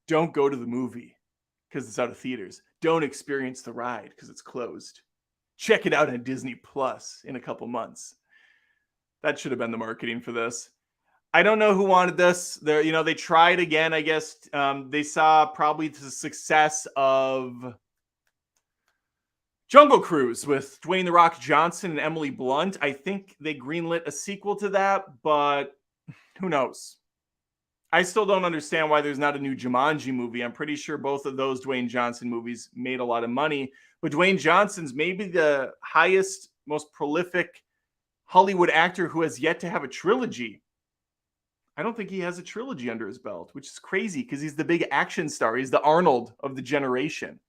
Speaker 1: Don't go to the movie because it's out of theaters. Don't experience the ride because it's closed. Check it out on Disney Plus in a couple months. That should have been the marketing for this. I don't know who wanted this. They tried again, I guess. They saw probably the success of Jungle Cruise with Dwayne "The Rock" Johnson and Emily Blunt. I think they greenlit a sequel to that, but who knows? I still don't understand why there's not a new Jumanji movie. I'm pretty sure both of those Dwayne Johnson movies made a lot of money, but Dwayne Johnson's maybe the highest, most prolific Hollywood actor who has yet to have a trilogy. I don't think he has a trilogy under his belt, which is crazy because he's the big action star. He's the Arnold of the generation.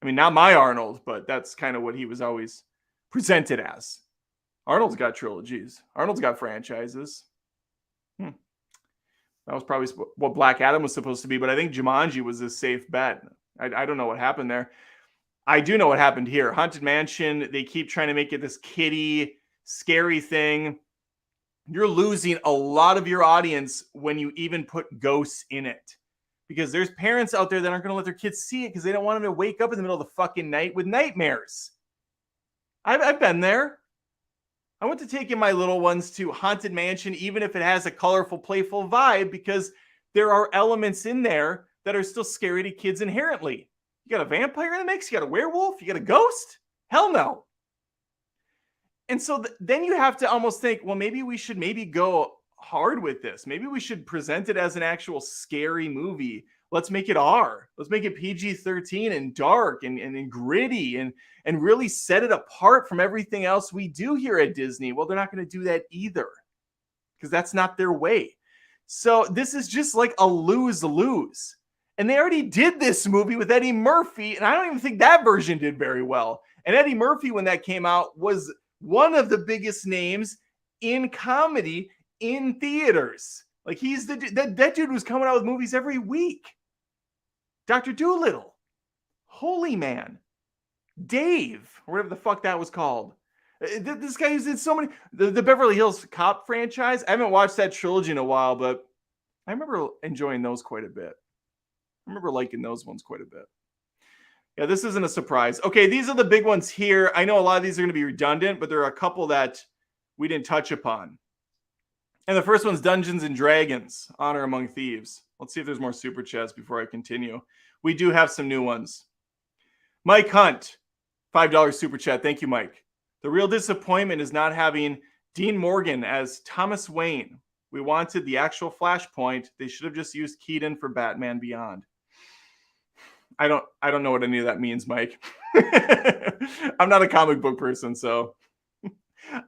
Speaker 1: I mean, not my Arnold, but that's kind of what he was always presented as. Arnold's got trilogies. Arnold's got franchises. That was probably what Black Adam was supposed to be, but I think Jumanji was a safe bet. I don't know what happened there. I do know what happened here. Haunted Mansion, they keep trying to make it this kiddie, scary thing. You're losing a lot of your audience when you even put ghosts in it. Because there's parents out there that aren't going to let their kids see it because they don't want them to wake up in the middle of the fucking night with nightmares. I've been there. I went to taking my little ones to Haunted Mansion, even if it has a colorful, playful vibe, because there are elements in there that are still scary to kids inherently. You got a vampire in the mix? You got a werewolf? You got a ghost? Hell no. And so then you have to almost think, well, maybe we should go hard with this. Maybe we should present it as an actual scary movie. Let's make it R. Let's make it PG-13 and dark and gritty and really set it apart from everything else we do here at Disney. Well, they're not going to do that either because that's not their way. So this is just like a lose-lose. And they already did this movie with Eddie Murphy, and I don't even think that version did very well. And Eddie Murphy, when that came out, was one of the biggest names in comedy in theaters. Like, he's that dude was coming out with movies every week. Dr. Dolittle, Holy Man, Dave, or whatever the fuck that was called. This guy is in so many. The Beverly Hills Cop franchise. I haven't watched that trilogy in a while, but I remember enjoying those quite a bit. I remember liking those ones quite a bit. Yeah, this isn't a surprise. Okay, these are the big ones here. I know a lot of these are going to be redundant, but there are a couple that we didn't touch upon. And the first one's Dungeons and Dragons, Honor Among Thieves. Let's see if there's more super chats before I continue. We do have some new ones. Mike Hunt, $5 super chat. Thank you, Mike. The real disappointment is not having Dean Morgan as Thomas Wayne. We wanted the actual Flashpoint. They should have just used Keaton for Batman Beyond. I don't know what any of that means, Mike. I'm not a comic book person, so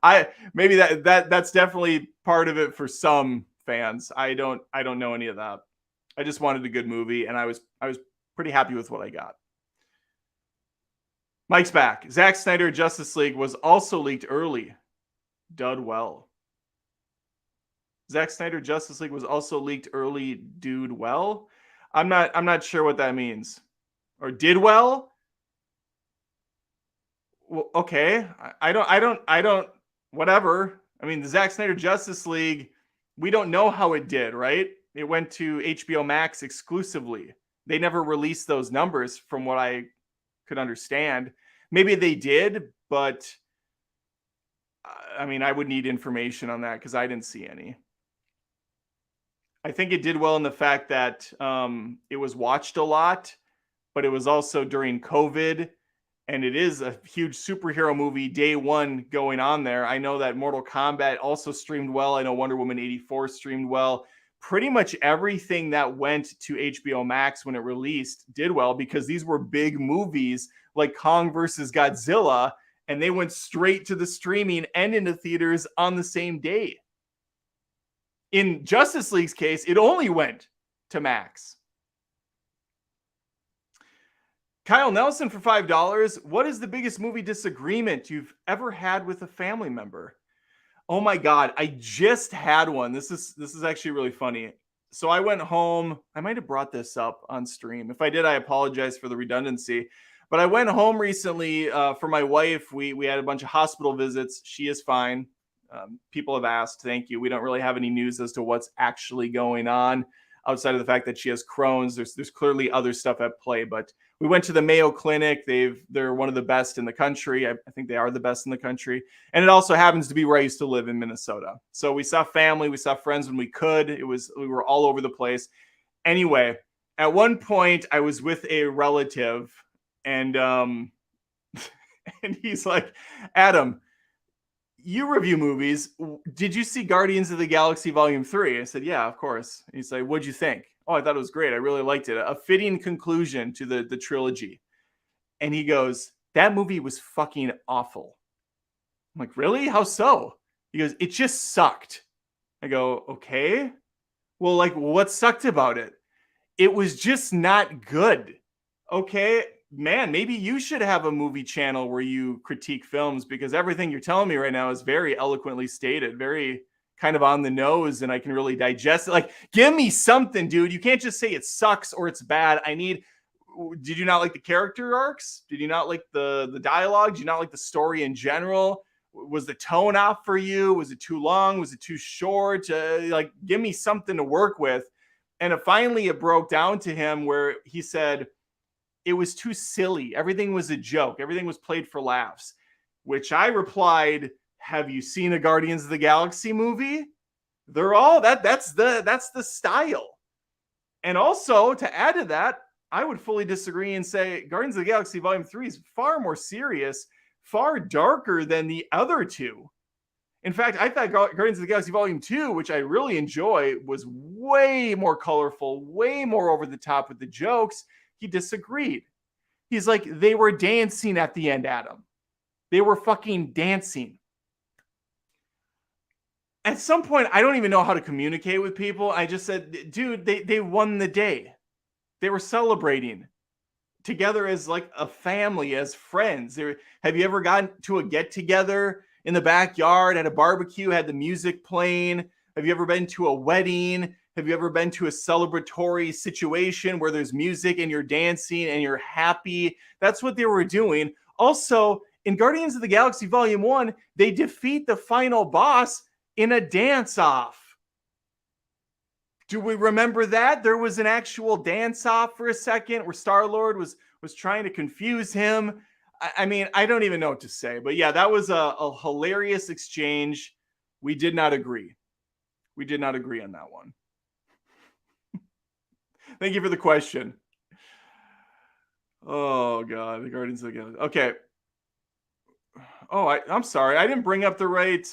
Speaker 1: I maybe that's definitely part of it for some fans. I don't know any of that. I just wanted a good movie, and I was pretty happy with what I got. Mike's back. Zack Snyder Justice League was also leaked early. Dud well. Zack Snyder Justice League was also leaked early. Dude well. I'm not sure what that means. Or did well? Well, okay. I don't whatever. I mean, the Zack Snyder Justice League, we don't know how it did, right? It went to HBO Max exclusively. They never released those numbers from what I could understand. Maybe they did, but I mean, I would need information on that because I didn't see any. I think it did well in the fact that it was watched a lot, but it was also during COVID, and it is a huge superhero movie. Day one going on there. I know that Mortal Kombat also streamed well. I know Wonder Woman 84 streamed well. Pretty much everything that went to HBO Max when it released did well because these were big movies like Kong versus Godzilla, and they went straight to the streaming and into theaters on the same day. In Justice League's case, it only went to Max. Kyle Nelson for $5. What is the biggest movie disagreement you've ever had with a family member? Oh my God, I just had one. This is actually really funny. So I went home. I might have brought this up on stream. If I did, I apologize for the redundancy. But I went home recently for my wife. We had a bunch of hospital visits. She is fine. People have asked. Thank you. We don't really have any news as to what's actually going on outside of the fact that she has Crohn's. There's clearly other stuff at play, but we went to the Mayo Clinic. They're one of the best in the country. I think they are the best in the country. And it also happens to be where I used to live in Minnesota. So we saw family, we saw friends when we could. We were all over the place. Anyway, at one point I was with a relative and and he's like, Adam, you review movies. Did you see Guardians of the Galaxy Volume 3? I said, yeah, of course. And he's like, what'd you think? Oh, I thought it was great. I really liked it. A fitting conclusion to the trilogy. And he goes, that movie was fucking awful. I'm like, really? How so? He goes, it just sucked. I go, okay. Well, like, what sucked about it? It was just not good. Okay, man, maybe you should have a movie channel where you critique films because everything you're telling me right now is very eloquently stated, very kind of on the nose, and I can really digest it. Like, give me something, dude. You can't just say it sucks or it's bad. Did you not like the character arcs? Did you not like the dialogue? Did you not like the story in general? Was the tone off for you? Was it too long? Was it too short? Like, give me something to work with. And finally it broke down to him where he said, it was too silly. Everything was a joke. Everything was played for laughs, which I replied, have you seen a Guardians of the Galaxy movie? They're all that's the style. And also to add to that, I would fully disagree and say Guardians of the Galaxy Volume 3 is far more serious, far darker than the other two. In fact, I thought Guardians of the Galaxy Volume 2, which I really enjoy, was way more colorful, way more over the top with the jokes. He disagreed. He's like, they were dancing at the end, Adam. They were fucking dancing. At some point, I don't even know how to communicate with people. I just said, dude, they won the day. They were celebrating together as like a family, as friends. Have you ever gotten to a get together in the backyard at a barbecue, had the music playing? Have you ever been to a wedding? Have you ever been to a celebratory situation where there's music and you're dancing and you're happy? That's what they were doing. Also, in Guardians of the Galaxy Volume 1, they defeat the final boss in a dance-off. Do we remember that? There was an actual dance-off for a second where Star-Lord was trying to confuse him. I mean, I don't even know what to say. But yeah, that was a hilarious exchange. We did not agree. We did not agree on that one. Thank you for the question. Oh, God. The Guardians of the Galaxy. Okay. Oh, I'm sorry. I didn't bring up the right...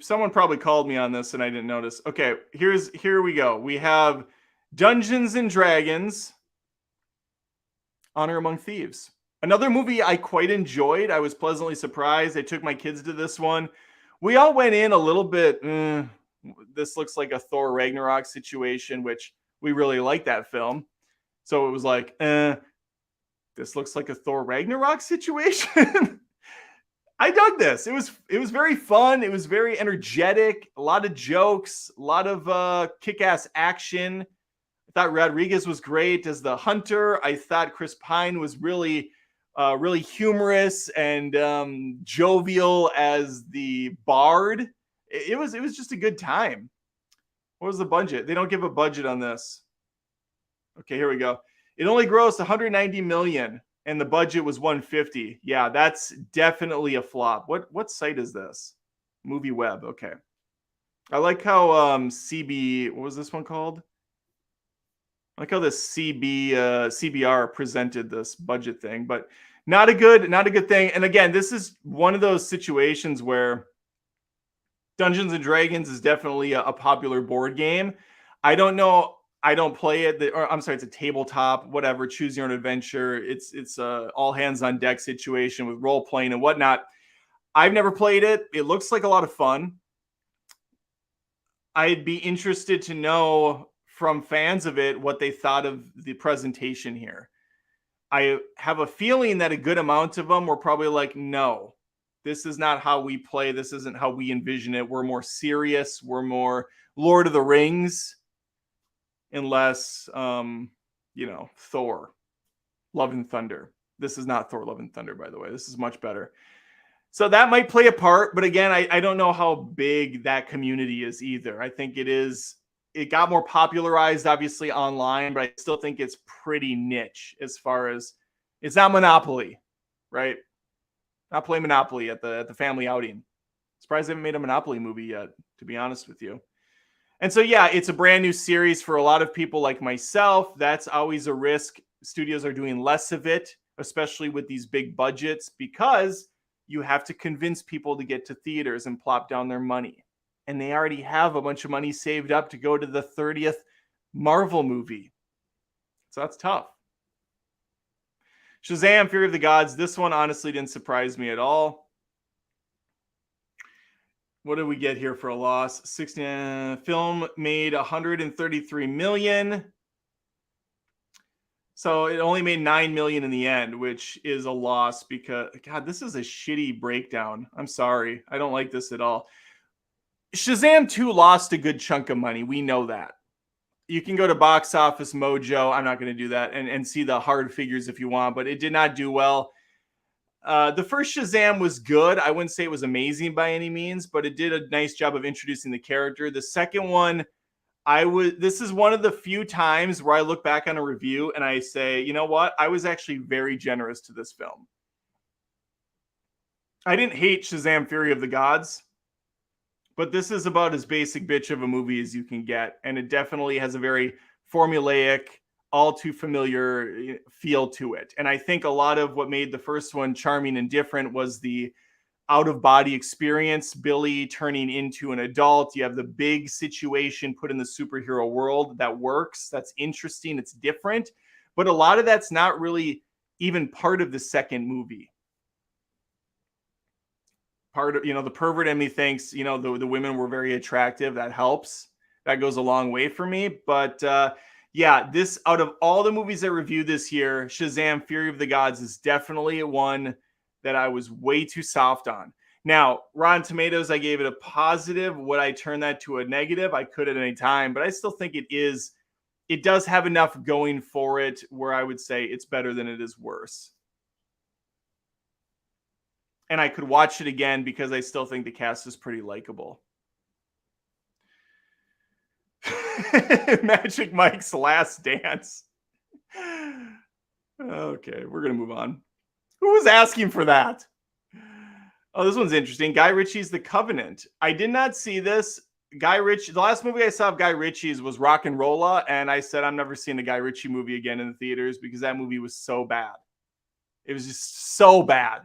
Speaker 1: Someone probably called me on this and I didn't notice. Okay, here we go. We have Dungeons and Dragons, Honor Among Thieves. Another movie I quite enjoyed. I was pleasantly surprised. I took my kids to this one. We all went in a little bit, this looks like a Thor Ragnarok situation, which we really like that film. So it was like, this looks like a Thor Ragnarok situation. I dug this. It was very fun. It was very energetic. A lot of jokes. A lot of kick-ass action. I thought Rodriguez was great as the hunter. I thought Chris Pine was really humorous and jovial as the bard. It was just a good time. What was the budget? They don't give a budget on this. Okay, here we go. It only grossed 190 million and the budget was 150. Yeah, that's definitely a flop. What site is this? Movie Web. Okay. I like how CB, what was this one called? I like how the CBR presented this budget thing, but not a good thing. And again, this is one of those situations where Dungeons and Dragons is definitely a popular board game. I don't know. I don't play it. Or I'm sorry, it's a tabletop, whatever. Choose your own adventure. It's a all hands on deck situation with role playing and whatnot. I've never played it. It looks like a lot of fun. I'd be interested to know from fans of it what they thought of the presentation here. I have a feeling that a good amount of them were probably like, no, this is not how we play. This isn't how we envision it. We're more serious. We're more Lord of the Rings, unless, Thor, Love and Thunder. This is not Thor, Love and Thunder, by the way. This is much better. So that might play a part. But again, I don't know how big that community is either. I think it got more popularized, obviously, online, but I still think it's pretty niche as far as it's not Monopoly, right? Not playing Monopoly at the family outing. Surprised they haven't made a Monopoly movie yet, to be honest with you. And so, yeah, it's a brand new series for a lot of people like myself. That's always a risk. Studios are doing less of it, especially with these big budgets, because you have to convince people to get to theaters and plop down their money. And they already have a bunch of money saved up to go to the 30th Marvel movie. So that's tough. Shazam, Fury of the Gods. This one honestly didn't surprise me at all. What did we get here for a loss? Film made 133 million. So it only made 9 million in the end, which is a loss because, God, this is a shitty breakdown. I'm sorry. I don't like this at all. Shazam 2 lost a good chunk of money. We know that. You can go to Box Office Mojo. I'm not going to do that and see the hard figures if you want, but it did not do well. The first Shazam was good. I wouldn't say it was amazing by any means, but it did a nice job of introducing the character. The second one, this is one of the few times where I look back on a review and I say, you know what? I was actually very generous to this film. I didn't hate Shazam Fury of the Gods, but this is about as basic bitch of a movie as you can get. And it definitely has a very formulaic, all too familiar feel to it. And I think a lot of what made the first one charming and different was the out-of-body experience, Billy turning into an adult. You have the big situation put in the superhero world that works. That's interesting. It's different. But a lot of that's not really even part of the second movie. Part of, the pervert in me thinks, the women were very attractive. That helps. That goes a long way for me. But yeah, this, out of all the movies I reviewed this year, Shazam Fury of the Gods is definitely one that I was way too soft on. Now, Rotten Tomatoes, I gave it a positive. Would I turn that to a negative? I could at any time, but I still think it does have enough going for it where I would say it's better than it is worse. And I could watch it again because I still think the cast is pretty likable. Magic Mike's Last Dance. Okay, we're going to move on. Who was asking for that? Oh, this one's interesting. Guy Ritchie's The Covenant. I did not see this. Guy Ritchie, the last movie I saw of Guy Ritchie's was Rock and Rolla, and I said I'm never seeing a Guy Ritchie movie again in the theaters because that movie was so bad. It was just so bad.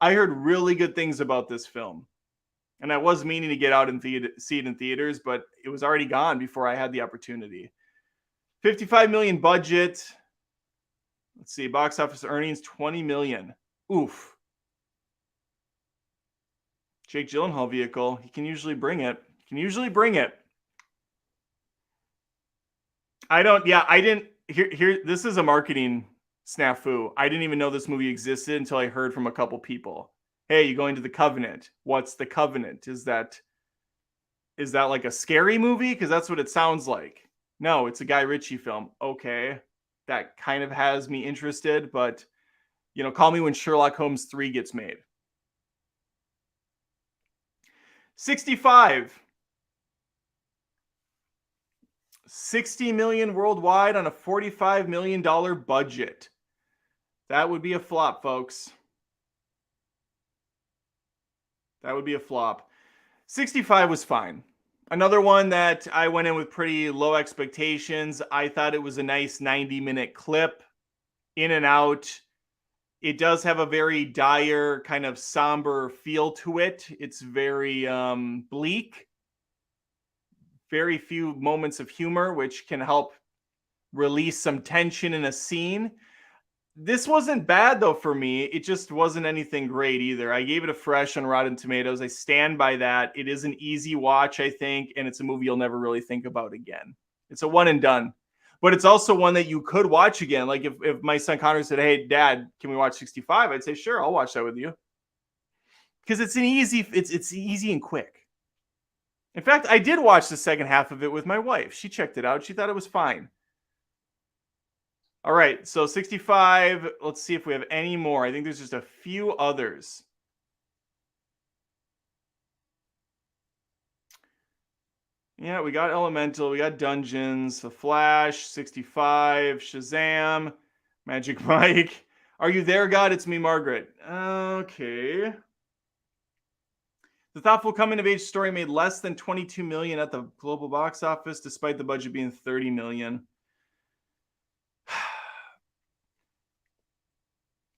Speaker 1: I heard really good things about this film, and I was meaning to get out and see it in theaters, but it was already gone before I had the opportunity. 55 million budget. Let's see. Box office earnings, 20 million. Oof. Jake Gyllenhaal vehicle. He can usually bring it. I didn't. Here. This is a marketing snafu. I didn't even know this movie existed until I heard from a couple people. Hey, you going to the Covenant? What's the Covenant? Is that like a scary movie? Because that's what it sounds like. No, it's a Guy Ritchie film. Okay, that kind of has me interested, but call me when Sherlock Holmes 3 gets made. 65. 60 million worldwide on a $45 million budget. That would be a flop, folks. That would be a flop. 65 was fine. Another one that I went in with pretty low expectations. I thought it was a nice 90-minute clip, in and out. It does have a very dire, kind of somber feel to it. It's very bleak. Very few moments of humor, which can help release some tension in a scene. This wasn't bad, though, for me. It just wasn't anything great either. I gave it a fresh on Rotten Tomatoes. I stand by that. It is an easy watch, I think, and it's a movie you'll never really think about again. It's a one and done. But it's also one that you could watch again. Like if my son Connor said, hey, Dad, can we watch 65? I'd say, sure, I'll watch that with you. Because it's easy and quick. In fact, I did watch the second half of it with my wife. She checked it out. She thought it was fine. All right, so 65. Let's see if we have any more. I think there's just a few others. Yeah, we got Elemental. We got Dungeons. The Flash, 65. Shazam. Magic Mike. Are you there, God? It's me, Margaret. Okay. The thoughtful coming-of-age story made less than 22 million at the global box office, despite the budget being 30 million.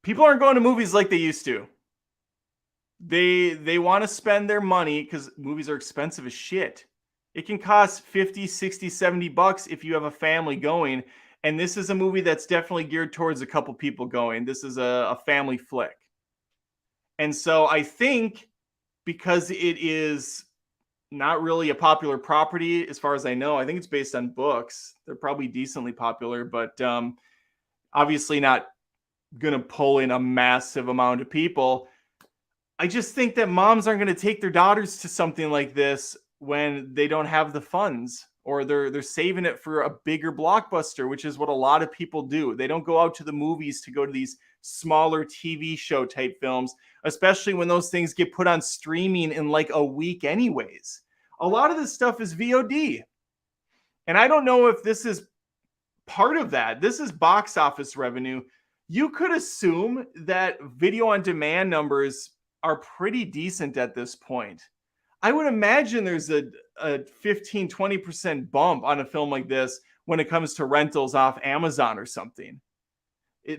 Speaker 1: People aren't going to movies like they used to. They want to spend their money because movies are expensive as shit. It can cost 50, 60, 70 bucks if you have a family going. And this is a movie that's definitely geared towards a couple people going. This is a family flick. And so I think because it is not really a popular property, as far as I know, I think it's based on books. They're probably decently popular, but obviously not going to pull in a massive amount of people. I just think that moms aren't going to take their daughters to something like this when they don't have the funds, or they're saving it for a bigger blockbuster, which is what a lot of people do. They don't go out to the movies to go to these smaller TV show type films, especially when those things get put on streaming in like a week anyways. A lot of this stuff is VOD. And I don't know if this is part of that. This is box office revenue. You could assume that video on demand numbers are pretty decent at this point. I would imagine there's a 15, 20% bump on a film like this when it comes to rentals off Amazon or something.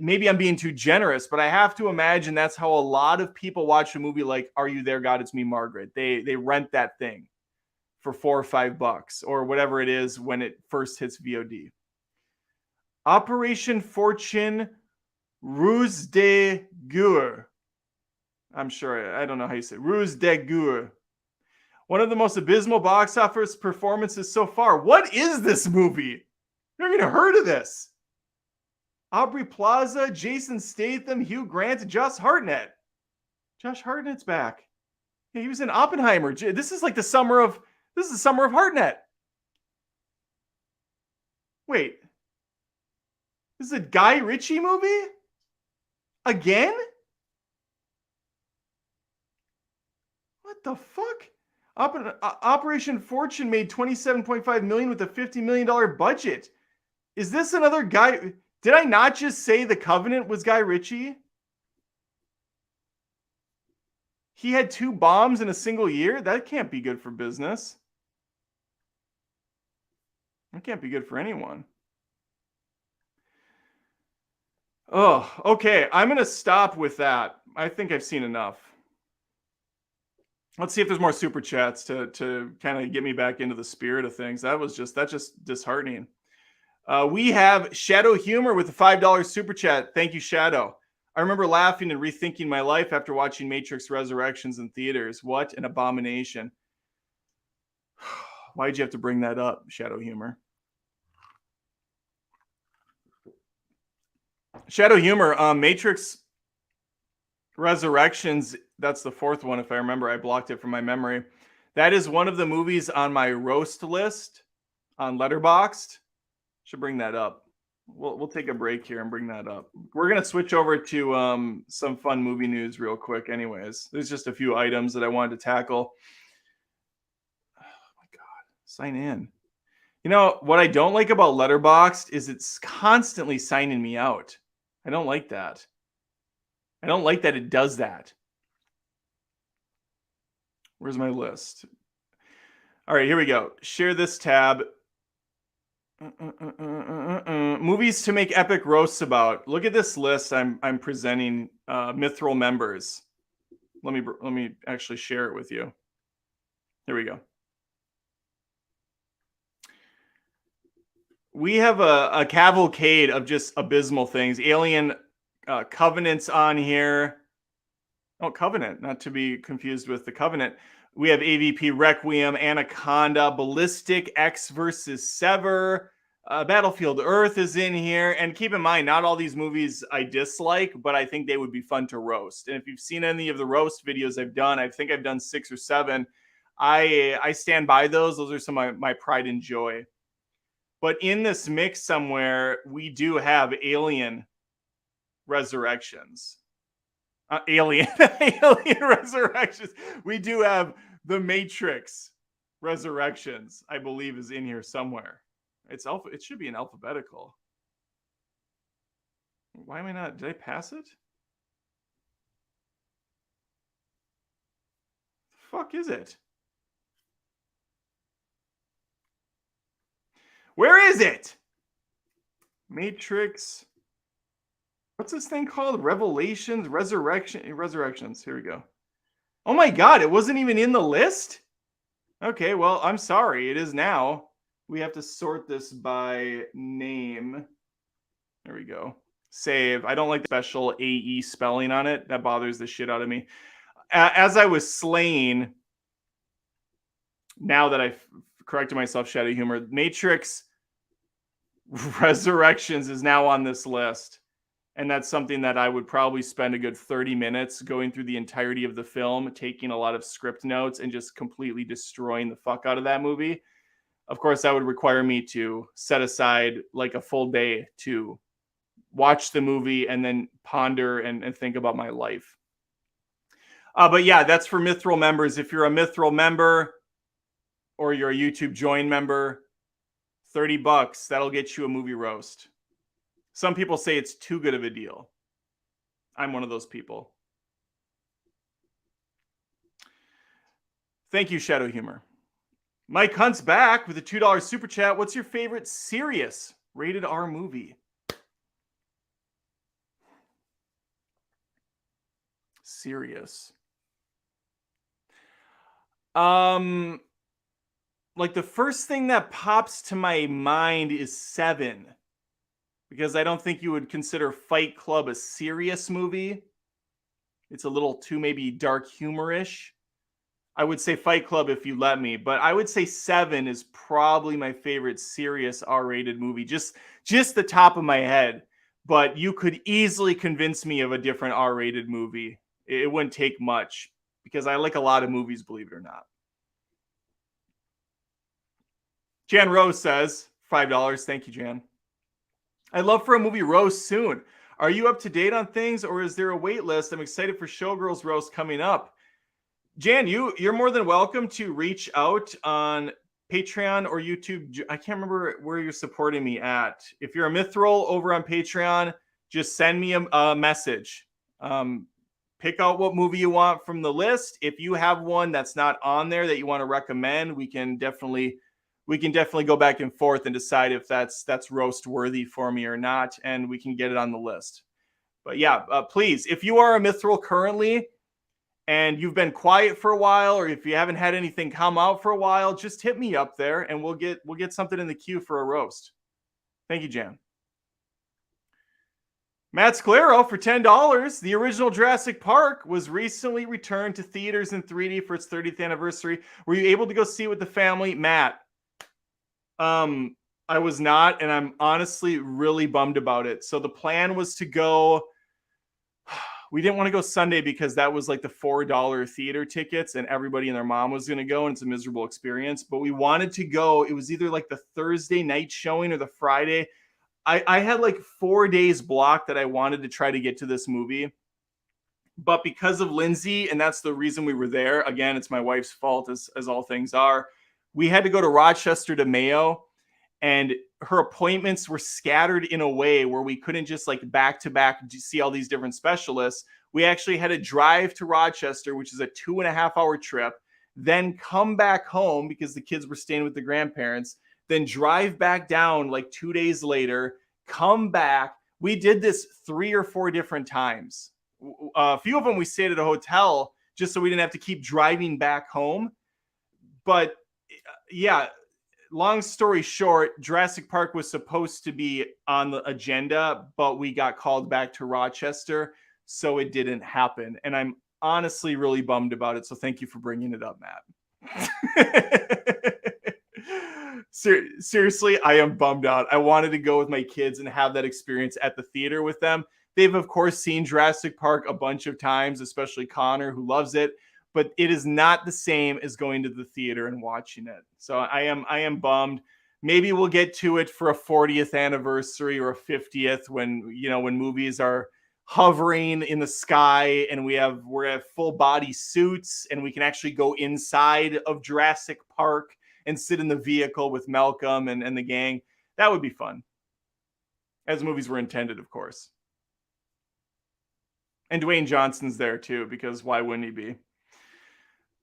Speaker 1: Maybe I'm being too generous, but I have to imagine that's how a lot of people watch a movie like Are You There, God? It's Me, Margaret. They rent that thing for $4 or $5 or whatever it is when it first hits VOD. Operation Fortune Ruse de Guerre. I'm sure, I don't know how you say it. Ruse de Guerre. One of the most abysmal box office performances so far. What is this movie? I've never even heard of this. Aubrey Plaza, Jason Statham, Hugh Grant, Josh Hartnett. Josh Hartnett's back. Yeah, he was in Oppenheimer. This is the summer of Hartnett. Wait. This is a Guy Ritchie movie? Again? What the fuck? Operation Fortune made $27.5 million with a $50 million budget. Is this another guy? Did I not just say The Covenant was Guy Ritchie? He had 2 bombs in a single year? That can't be good for business. That can't be good for anyone. Oh, okay. I'm going to stop with that. I think I've seen enough. Let's see if there's more super chats to kind of get me back into the spirit of things. That's just disheartening. We have Shadow Humor with a $5 super chat. Thank you, Shadow. I remember laughing and rethinking my life after watching Matrix Resurrections in theaters. What an abomination. Why'd you have to bring that up, Shadow Humor? Shadow Humor, Matrix Resurrections, that's the fourth one, if I remember. I blocked it from my memory. That is one of the movies on my roast list on Letterboxd. Should bring that up. We'll take a break here and bring that up. We're gonna switch over to some fun movie news real quick. Anyways, there's just a few items that I wanted to tackle. Oh my god, sign in. You know what I don't like about Letterboxd is it's constantly signing me out. I don't like that. I don't like that it does that. Where's my list? All right, here we go. Share this tab. Movies to make epic roasts about. Look at this list I'm presenting Mithril members. Let me actually share it with you. Here we go. We have a cavalcade of just abysmal things. Alien Covenant's on here. Oh, Covenant, not to be confused with the Covenant. We have AVP Requiem, Anaconda, Ballistic, X versus Sever, Battlefield Earth is in here. And keep in mind, not all these movies I dislike, but I think they would be fun to roast. And if you've seen any of the roast videos I've done, I think I've done 6 or 7. I stand by those. Those are some of my pride and joy. But in this mix somewhere, we do have Alien Resurrections. Alien Resurrections. We do have The Matrix Resurrections, I believe, is in here somewhere. It should be in alphabetical. Why am I not? Did I pass it? The fuck is it? Where is it? Matrix. What's this thing called? Revelations, Resurrections. Here we go. Oh my god, it wasn't even in the list? Okay, well, I'm sorry. It is now. We have to sort this by name. There we go. Save. I don't like the special AE spelling on it. That bothers the shit out of me. As I was slaying, now that I've corrected myself, Shadow Humor, Matrix Resurrections is now on this list. And that's something that I would probably spend a good 30 minutes going through the entirety of the film, taking a lot of script notes and just completely destroying the fuck out of that movie. Of course, that would require me to set aside like a full day to watch the movie and then ponder and think about my life. But yeah, that's for Mithril members. If you're a Mithril member or you're a YouTube Join member, $30, that'll get you a movie roast. Some people say it's too good of a deal. I'm one of those people. Thank you, Shadow Humor. Mike Hunt's back with a $2 super chat. What's your favorite serious rated R movie? Serious. Like the first thing that pops to my mind is Seven. Because I don't think you would consider Fight Club a serious movie. It's a little too maybe dark humorish. I would say Fight Club if you let me, but I would say Seven is probably my favorite serious R-rated movie. Just the top of my head. But you could easily convince me of a different R-rated movie. It wouldn't take much because I like a lot of movies, believe it or not. Jan Rose says, $5. Thank you, Jan. I'd love for a movie roast soon. Are you up to date on things or is there a wait list? I'm excited for Showgirls roast coming up. Jan, you're more than welcome to reach out on Patreon or YouTube. I can't remember where you're supporting me at. If you're a Mithril over on Patreon, just send me a message. Pick out what movie you want from the list. If you have one that's not on there that you want to recommend, we can definitely go back and forth and decide if that's roast worthy for me or not, and we can get it on the list. But yeah, please, if you are a Mithril currently and you've been quiet for a while, or if you haven't had anything come out for a while, just hit me up there and we'll get something in the queue for a roast. Thank you, Jan. Matt Sclero for $10. The original Jurassic Park was recently returned to theaters in 3D for its 30th anniversary. Were you able to go see it with the family? Matt, I was not, and I'm honestly really bummed about it. So the plan was to go. We didn't want to go Sunday because that was like the $4 theater tickets and everybody and their mom was going to go, and it's a miserable experience. But we wanted to go. It was either like the Thursday night showing or the Friday. I had like 4 days blocked that I wanted to try to get to this movie. But because of Lindsay, and that's the reason we were there, again, it's my wife's fault as all things are, we had to go to Rochester to Mayo, and her appointments were scattered in a way where we couldn't just like back to back see all these different specialists. We actually had to drive to Rochester, which is a 2.5-hour trip, then come back home because the kids were staying with the grandparents, then drive back down like 2 days later, come back. We did this 3 or 4 different times. A few of them we stayed at a hotel just so we didn't have to keep driving back home. But yeah, long story short, Jurassic Park was supposed to be on the agenda, but we got called back to Rochester, so it didn't happen. And I'm honestly really bummed about it. So thank you for bringing it up, Matt. Seriously, I am bummed out. I wanted to go with my kids and have that experience at the theater with them. They've, of course, seen Jurassic Park a bunch of times, especially Connor, who loves it. But it is not the same as going to the theater and watching it. So I am bummed. Maybe we'll get to it for a 40th anniversary or a 50th when movies are hovering in the sky and we're at full body suits and we can actually go inside of Jurassic Park and sit in the vehicle with Malcolm and the gang. That would be fun. As movies were intended, of course. And Dwayne Johnson's there too, because why wouldn't he be?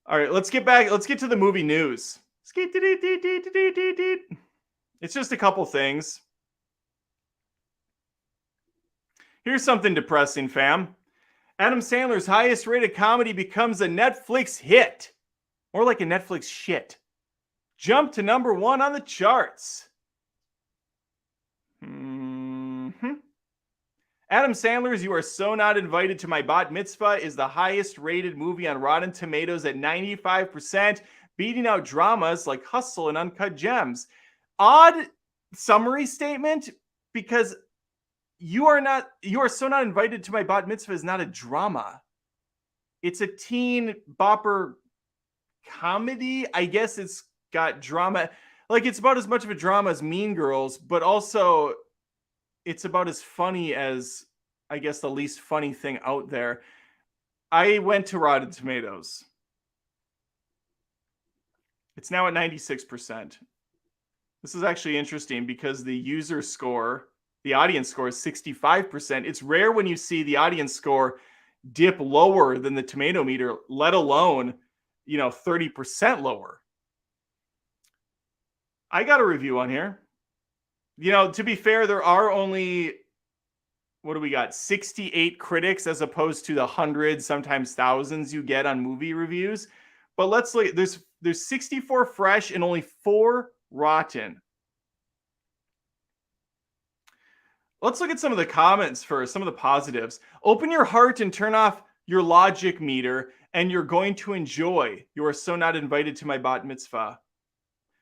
Speaker 1: All right, let's get back. Let's get to the movie news. It's just a couple things. Here's something depressing, fam. Adam Sandler's highest rated comedy becomes a Netflix hit. More like a Netflix shit. Jump to number 1 on the charts. Adam Sandler's You Are So Not Invited to My Bat Mitzvah is the highest rated movie on Rotten Tomatoes at 95%, beating out dramas like Hustle and Uncut Gems. Odd summary statement, because You Are So Not Invited to My Bat Mitzvah is not a drama. It's a teen bopper comedy. I guess it's got drama. Like, it's about as much of a drama as Mean Girls, but also it's about as funny as, I guess, the least funny thing out there. I went to Rotten Tomatoes. It's now at 96%. This is actually interesting because the user score, the audience score is 65%. It's rare when you see the audience score dip lower than the tomato meter, let alone, 30% lower. I got a review on here. To be fair, there are only, what do we got? 68 critics as opposed to the hundreds, sometimes thousands you get on movie reviews. But let's look. There's 64 fresh and only 4 rotten. Let's look at some of the comments first, some of the positives. Open your heart and turn off your logic meter, and you're going to enjoy You Are So Not Invited to My Bat Mitzvah.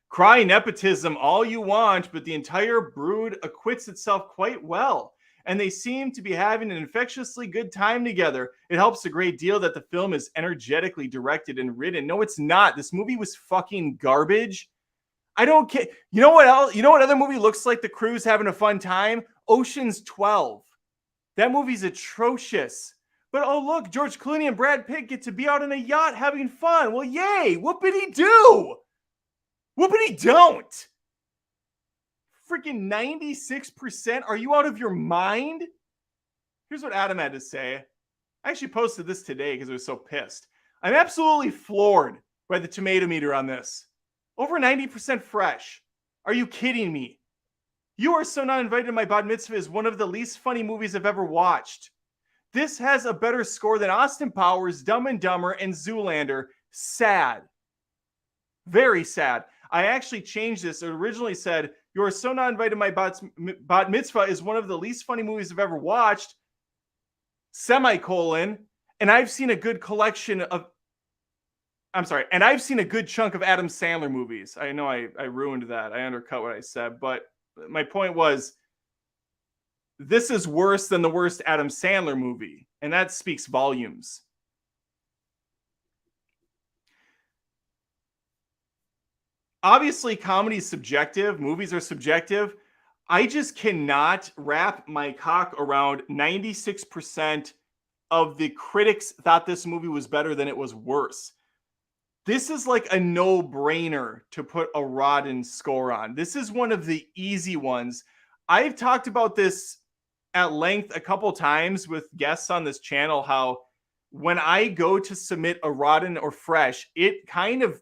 Speaker 1: Cry nepotism all you want, but the entire brood acquits itself quite well, and they seem to be having an infectiously good time together. It helps a great deal that the film is energetically directed and written. No, it's not. This movie was fucking garbage. I don't care. You know what else? You know what other movie looks like the crew's having a fun time? Ocean's 12. That movie's atrocious. But oh, look, George Clooney and Brad Pitt get to be out on a yacht having fun. Well, yay. Whoopity do. Whoopity don't. Freaking 96%. Are you out of your mind? Here's what Adam had to say. I actually posted this today because I was so pissed. I'm absolutely floored by the tomato meter on this. Over 90% fresh. Are you kidding me? You Are So Not Invited to My Bat Mitzvah is one of the least funny movies I've ever watched. This has a better score than Austin Powers, Dumb and Dumber, and Zoolander. Sad. Very sad. I actually changed this. It originally said, You Are So Not Invited to My Bat Mitzvah is one of the least funny movies I've ever watched, semicolon, and I've seen a good collection of, and I've seen a good chunk of Adam Sandler movies. I know I ruined that. I undercut what I said, but my point was, this is worse than the worst Adam Sandler movie, and that speaks volumes. Obviously, comedy is subjective. Movies are subjective. I just cannot wrap my cock around 96% of the critics thought this movie was better than it was worse. This is like a no-brainer to put a rotten score on. This is one of the easy ones. I've talked about this at length a couple times with guests on this channel, how when I go to submit a rotten or fresh, it kind of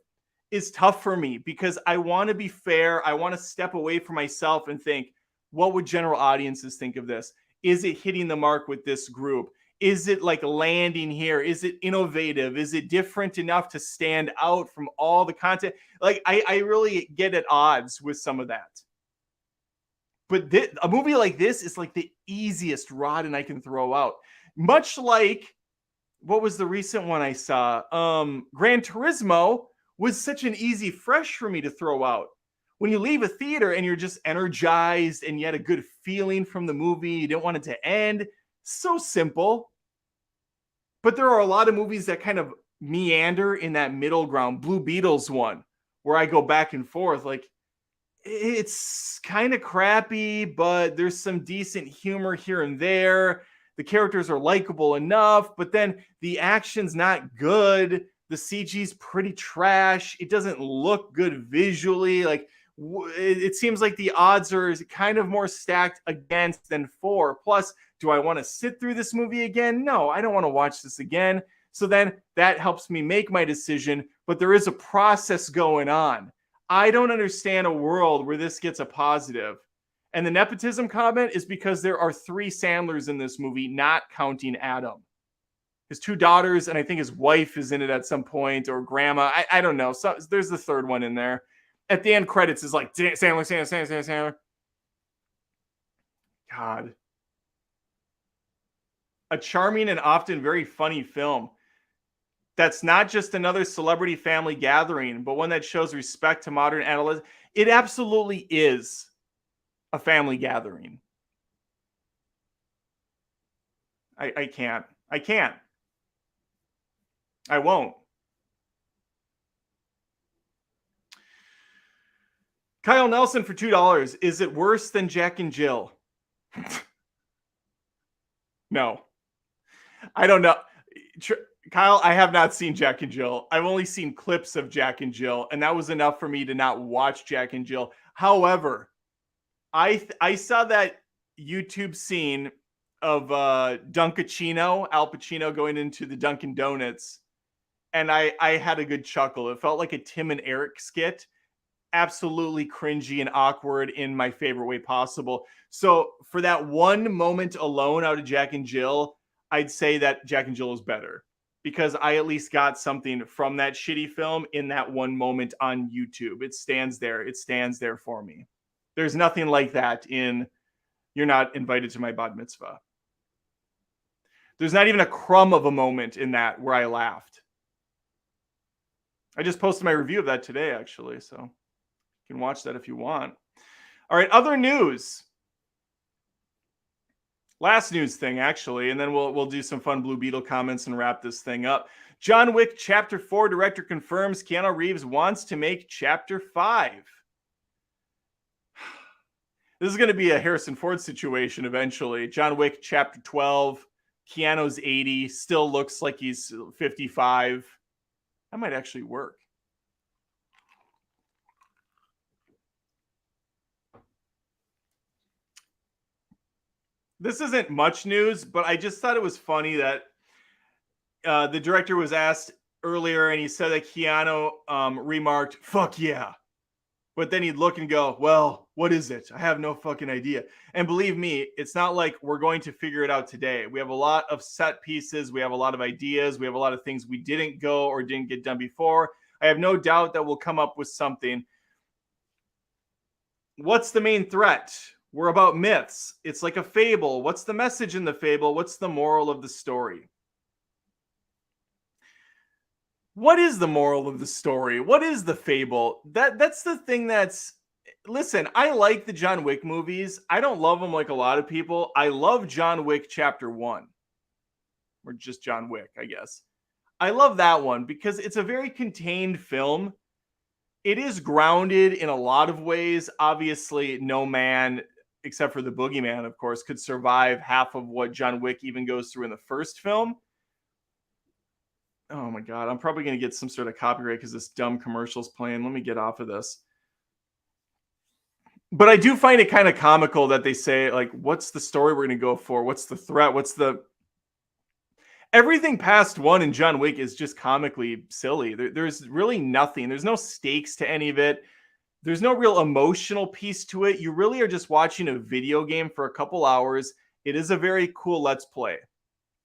Speaker 1: is tough for me because I want to be fair. I want to step away from myself and think, what would general audiences think of this? Is it hitting the mark with this group? Is it like landing here? Is it innovative? Is it different enough to stand out from all the content? Like, I really get at odds with some of that. But a movie like this is like the easiest rotten I can throw out. Much like, what was the recent one I saw? Gran Turismo was such an easy fresh for me to throw out. When you leave a theater and you're just energized and you had a good feeling from the movie, you didn't want it to end. So simple. But there are a lot of movies that kind of meander in that middle ground. Blue Beetle's one, where I go back and forth. Like, it's kind of crappy, but there's some decent humor here and there. The characters are likable enough, but then the action's not good. The CG's pretty trash. It doesn't look good visually. Like, it seems like the odds are kind of more stacked against than for. Plus, do I want to sit through this movie again? No, I don't want to watch this again. So then that helps me make my decision, but there is a process going on. I don't understand a world where this gets a positive. And the nepotism comment is because there are 3 Sandlers in this movie, not counting Adam. His 2 daughters, and I think his wife is in it at some point, or grandma. I don't know. So there's the 3rd one in there. At the end credits is like, Sandler. God. A charming and often very funny film. That's not just another celebrity family gathering, but one that shows respect to modern adolescents. It absolutely is a family gathering. I can't. I won't. Kyle Nelson for $2. Is it worse than Jack and Jill? No. I don't know. Kyle, I have not seen Jack and Jill. I've only seen clips of Jack and Jill, and that was enough for me to not watch Jack and Jill. However, I saw that YouTube scene of Al Pacino going into the Dunkin' Donuts, and I had a good chuckle. It felt like a Tim and Eric skit. Absolutely cringy and awkward in my favorite way possible. So for that one moment alone out of Jack and Jill, I'd say that Jack and Jill is better because I at least got something from that shitty film in that one moment on YouTube. It stands there. It stands there for me. There's nothing like that in You're Not Invited to My Bat Mitzvah. There's not even a crumb of a moment in that where I laughed. I just posted my review of that today, actually, so you can watch that if you want. All right, other news. Last news thing, actually, and then we'll do some fun Blue Beetle comments and wrap this thing up. John Wick Chapter 4 director confirms Keanu Reeves wants to make Chapter 5. This is going to be a Harrison Ford situation eventually. John Wick Chapter 12, Keanu's 80, still looks like he's 55. That might actually work. This isn't much news, but I just thought it was funny that the director was asked earlier, and he said that Keanu remarked, "Fuck yeah." But then he'd look and go, "Well, what is it? I have no fucking idea." And believe me, it's not like we're going to figure it out today. We have a lot of set pieces. We have a lot of ideas. We have a lot of things we didn't go or didn't get done before. I have no doubt that we'll come up with something. What's the main threat? We're about myths. It's like a fable. What's the message in the fable? What's the moral of the story? What is the moral of the story? What is the fable? That's the thing that's listen, I like the John Wick movies. I don't love them like a lot of people. I love John Wick Chapter 1 or just John Wick, I guess. I love that one because it's a very contained film. It is grounded in a lot of ways. Obviously, no man, except for the boogeyman, of course, could survive half of what John Wick even goes through in the first film. Oh my God, I'm probably going to get some sort of copyright because this dumb commercial's playing. Let me get off of this. But I do find it kind of comical that they say, like, what's the story we're going to go for? What's the threat? What's the everything past one in John Wick is just comically silly. There's really nothing. There's no stakes to any of it. There's no real emotional piece to it. You really are just watching a video game for a couple hours. It is a very cool Let's Play.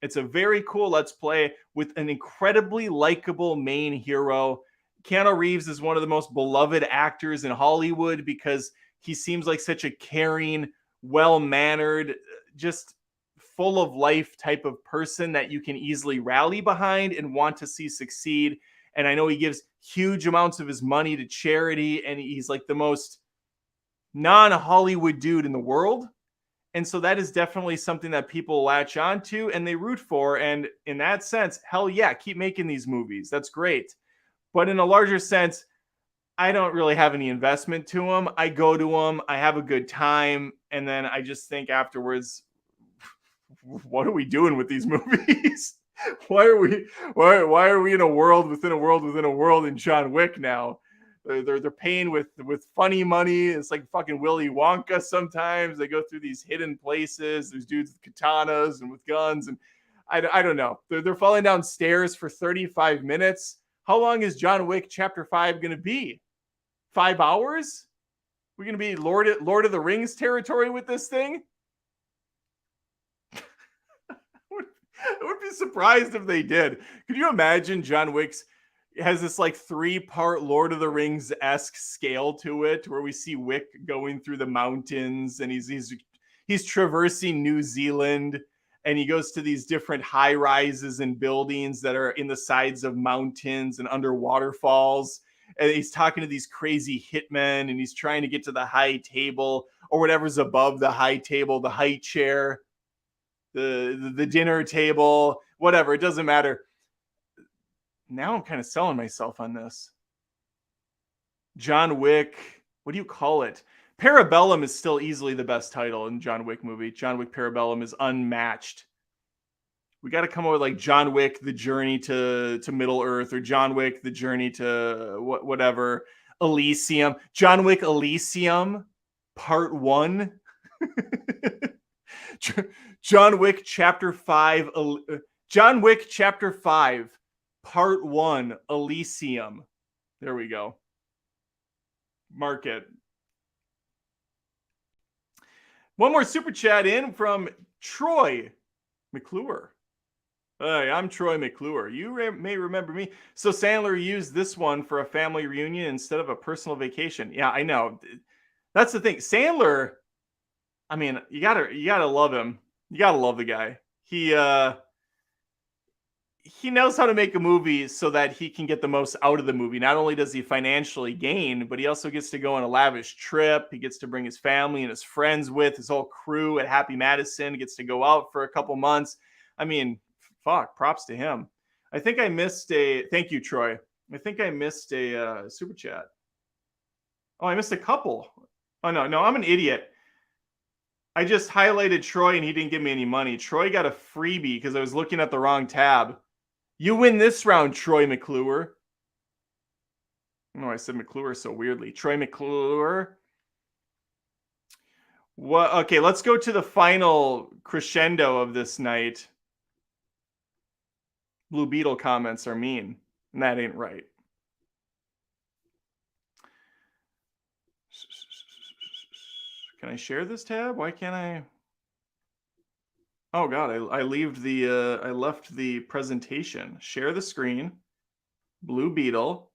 Speaker 1: It's a very cool Let's Play with an incredibly likable main hero. Keanu Reeves is one of the most beloved actors in Hollywood because he seems like such a caring, well-mannered, just full of life type of person that you can easily rally behind and want to see succeed. And I know he gives huge amounts of his money to charity, and he's like the most non-Hollywood dude in the world. And so that is definitely something that people latch on to and they root for. And in that sense, hell yeah, keep making these movies. That's great. But in a larger sense, I don't really have any investment to them. I go to them, I have a good time, and then I just think afterwards, what are we doing with these movies? why are we in a world within a world within a world in John Wick now? They're paying with funny money. It's like fucking Willy Wonka sometimes. They go through these hidden places. There's dudes with katanas and with guns. And I don't know. They're falling down stairs for 35 minutes. How long is John Wick Chapter 5 going to be? 5 hours? We're going to be Lord of the Rings territory with this thing? I would be surprised if they did. Could you imagine John Wick's has this like 3-part Lord of the Rings-esque scale to it, where we see Wick going through the mountains and he's traversing New Zealand, and he goes to these different high rises and buildings that are in the sides of mountains and under waterfalls. And he's talking to these crazy hitmen, and he's trying to get to the high table or whatever's above the high table, the high chair, the dinner table, whatever. It doesn't matter. Now I'm kind of selling myself on this. John Wick, what do you call it? Parabellum is still easily the best title in John Wick movie. John Wick Parabellum is unmatched. We got to come up with like John Wick, the journey to Middle Earth, or John Wick, the journey to whatever, Elysium. John Wick Elysium, Part 1. John Wick Chapter 5. John Wick Chapter 5. Part 1, Elysium. There we go. Mark it. One more super chat in from Troy McClure. Hey, I'm Troy McClure. You may remember me. So Sandler used this one for a family reunion instead of a personal vacation. Yeah, I know. That's the thing. Sandler, I mean, you gotta love him. You gotta love the guy. He knows how to make a movie so that he can get the most out of the movie. Not only does he financially gain, but he also gets to go on a lavish trip. He gets to bring his family and his friends with his whole crew at Happy Madison. He gets to go out for a couple months. I mean, fuck, props to him. I think I missed thank you, Troy. I think I missed a super chat. Oh, I missed a couple. Oh, no, I'm an idiot. I just highlighted Troy and he didn't give me any money. Troy got a freebie because I was looking at the wrong tab. You win this round, Troy McClure. Oh, I said McClure so weirdly. Troy McClure. What? Okay, let's go to the final crescendo of this night. Blue Beetle comments are mean, and that ain't right. Can I share this tab? Why can't I? Oh God, I left the presentation. Share the screen. Blue Beetle.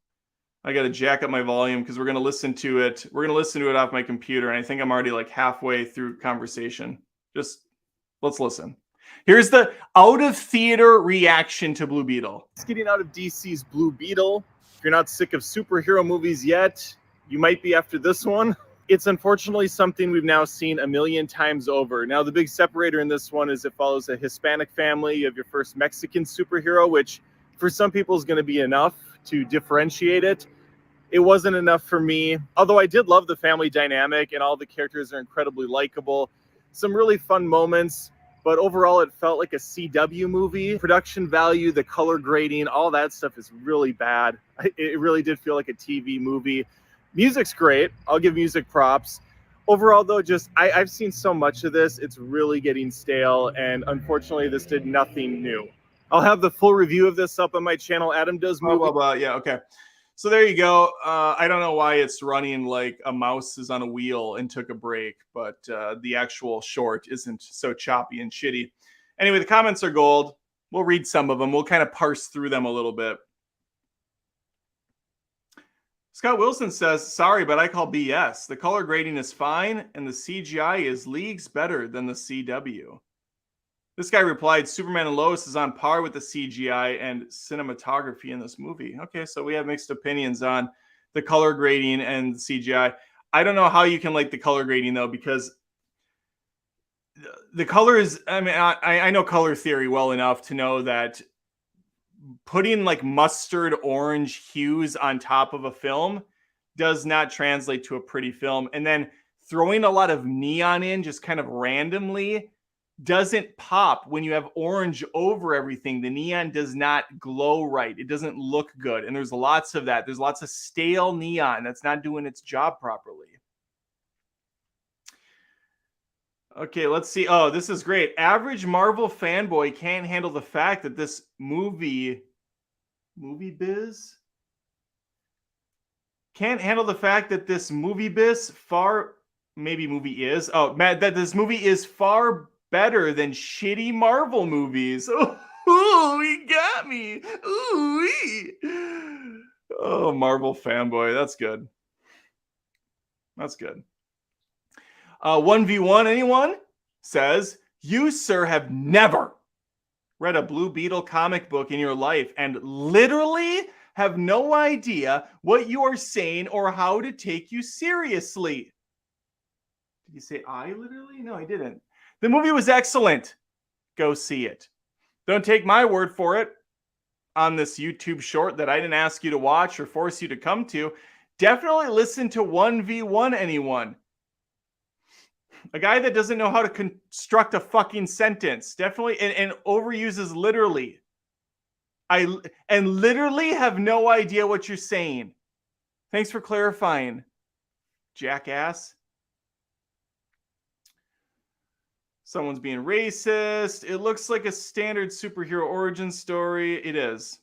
Speaker 1: I got to jack up my volume because we're going to listen to it. We're going to listen to it off my computer. And I think I'm already like halfway through conversation. Just let's listen. Here's the out of theater reaction to Blue Beetle.
Speaker 2: It's getting out of DC's Blue Beetle. If you're not sick of superhero movies yet, you might be after this one. It's unfortunately something we've now seen a million times over. Now, the big separator in this one is it follows a Hispanic family. You have your first Mexican superhero, which for some people is going to be enough to differentiate it. It wasn't enough for me, although I did love the family dynamic and all the characters are incredibly likable. Some really fun moments, but overall it felt like a CW movie. Production value, the color grading, all that stuff is really bad. It really did feel like a TV movie. Music's great. I'll give music props. Overall, though, I've seen so much of this, it's really getting stale, and unfortunately, this did nothing new. I'll have the full review of this up on my channel. Adam Does Movie.
Speaker 1: Yeah, okay. So there you go. I don't know why it's running like a mouse is on a wheel and took a break, but the actual short isn't so choppy and shitty. Anyway, the comments are gold. We'll read some of them. We'll kind of parse through them a little bit. Scott Wilson says, sorry, but I call BS. The color grading is fine, and the CGI is leagues better than the CW. This guy replied, Superman and Lois is on par with the CGI and cinematography in this movie. Okay, so we have mixed opinions on the color grading and the CGI. I don't know how you can like the color grading, though, because the colors, I mean, I know color theory well enough to know that putting like mustard orange hues on top of a film does not translate to a pretty film. And then throwing a lot of neon in just kind of randomly doesn't pop when you have orange over everything. The neon does not glow right. It doesn't look good. And there's lots of that. There's lots of stale neon that's not doing its job properly. Okay, let's see. Oh, this is great. Average Marvel fanboy can't handle the fact that this movie biz can't handle the fact that this movie biz that this movie is far better than shitty Marvel movies. Oh, he got me. Ooh, oh, Marvel fanboy. That's good. That's good. 1v1, anyone? Says, you, sir, have never read a Blue Beetle comic book in your life and literally have no idea what you are saying or how to take you seriously. Did you say I literally? No, I didn't. The movie was excellent. Go see it. Don't take my word for it on this YouTube short that I didn't ask you to watch or force you to come to. Definitely listen to 1v1, anyone. A guy that doesn't know how to construct a fucking sentence. Definitely, and overuses literally. And literally have no idea what you're saying. Thanks for clarifying, jackass. Someone's being racist. It looks like a standard superhero origin story. It is.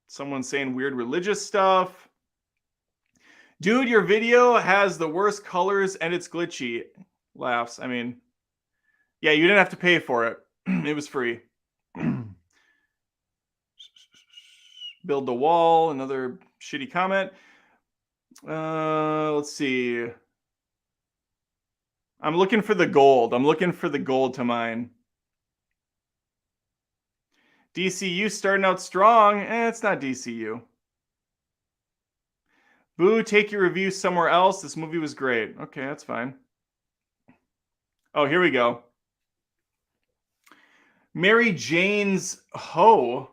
Speaker 1: Someone's saying weird religious stuff. Dude, your video has the worst colors and it's glitchy. Laughs. I mean, yeah, you didn't have to pay for it. It was free. Build the wall. Another shitty comment. Let's see. I'm looking for the gold. I'm looking for the gold to mine. DCU starting out strong. It's not DCU. Boo, take your review somewhere else. This movie was great. Okay, that's fine. Oh, here we go. Mary Jane's Ho.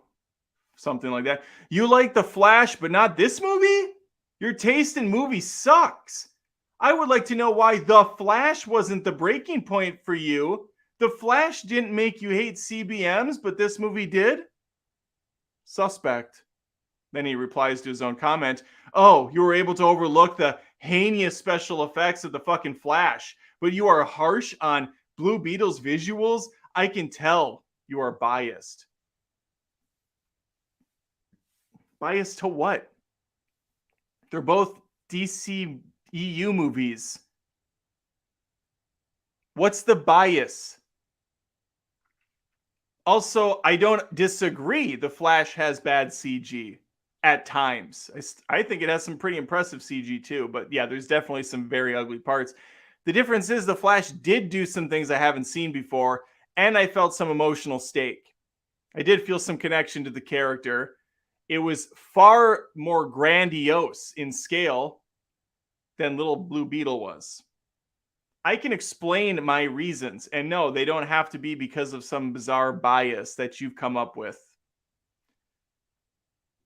Speaker 1: Something like that. You like The Flash, but not this movie? Your taste in movies sucks. I would like to know why The Flash wasn't the breaking point for you. The Flash didn't make you hate CBMs, but this movie did? Suspect. Then he replies to his own comment. Oh, you were able to overlook the heinous special effects of the fucking Flash, but you are harsh on Blue Beetle's visuals? I can tell you are biased. Biased to what? They're both DC EU movies. What's the bias? Also, I don't disagree. The Flash has bad CG. at times. I think it has some pretty impressive CG too, but yeah, there's definitely some very ugly parts. The difference is the Flash did do some things I haven't seen before, and I felt some emotional stake. I did feel some connection to the character. It was far more grandiose in scale than Little Blue Beetle was. I can explain my reasons, and no, they don't have to be because of some bizarre bias that you've come up with.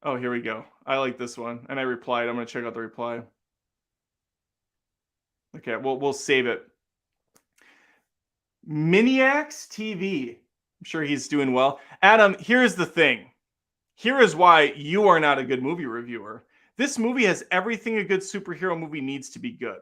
Speaker 1: Oh, here we go. I like this one. And I replied. I'm going to check out the reply. Okay, we'll save it. Miniacs TV. I'm sure he's doing well. Adam, here's the thing. Here is why you are not a good movie reviewer. This movie has everything a good superhero movie needs to be good.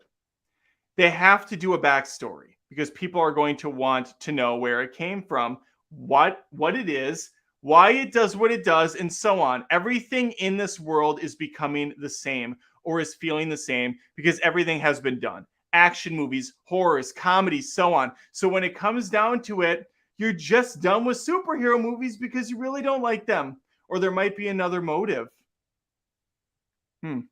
Speaker 1: They have to do a backstory because people are going to want to know where it came from, what it is, why it does what it does, and so on. Everything in this world is becoming the same or is feeling the same because everything has been done. Action movies, horrors, comedies, so on. So when it comes down to it, you're just done with superhero movies because you really don't like them. Or there might be another motive. Oh,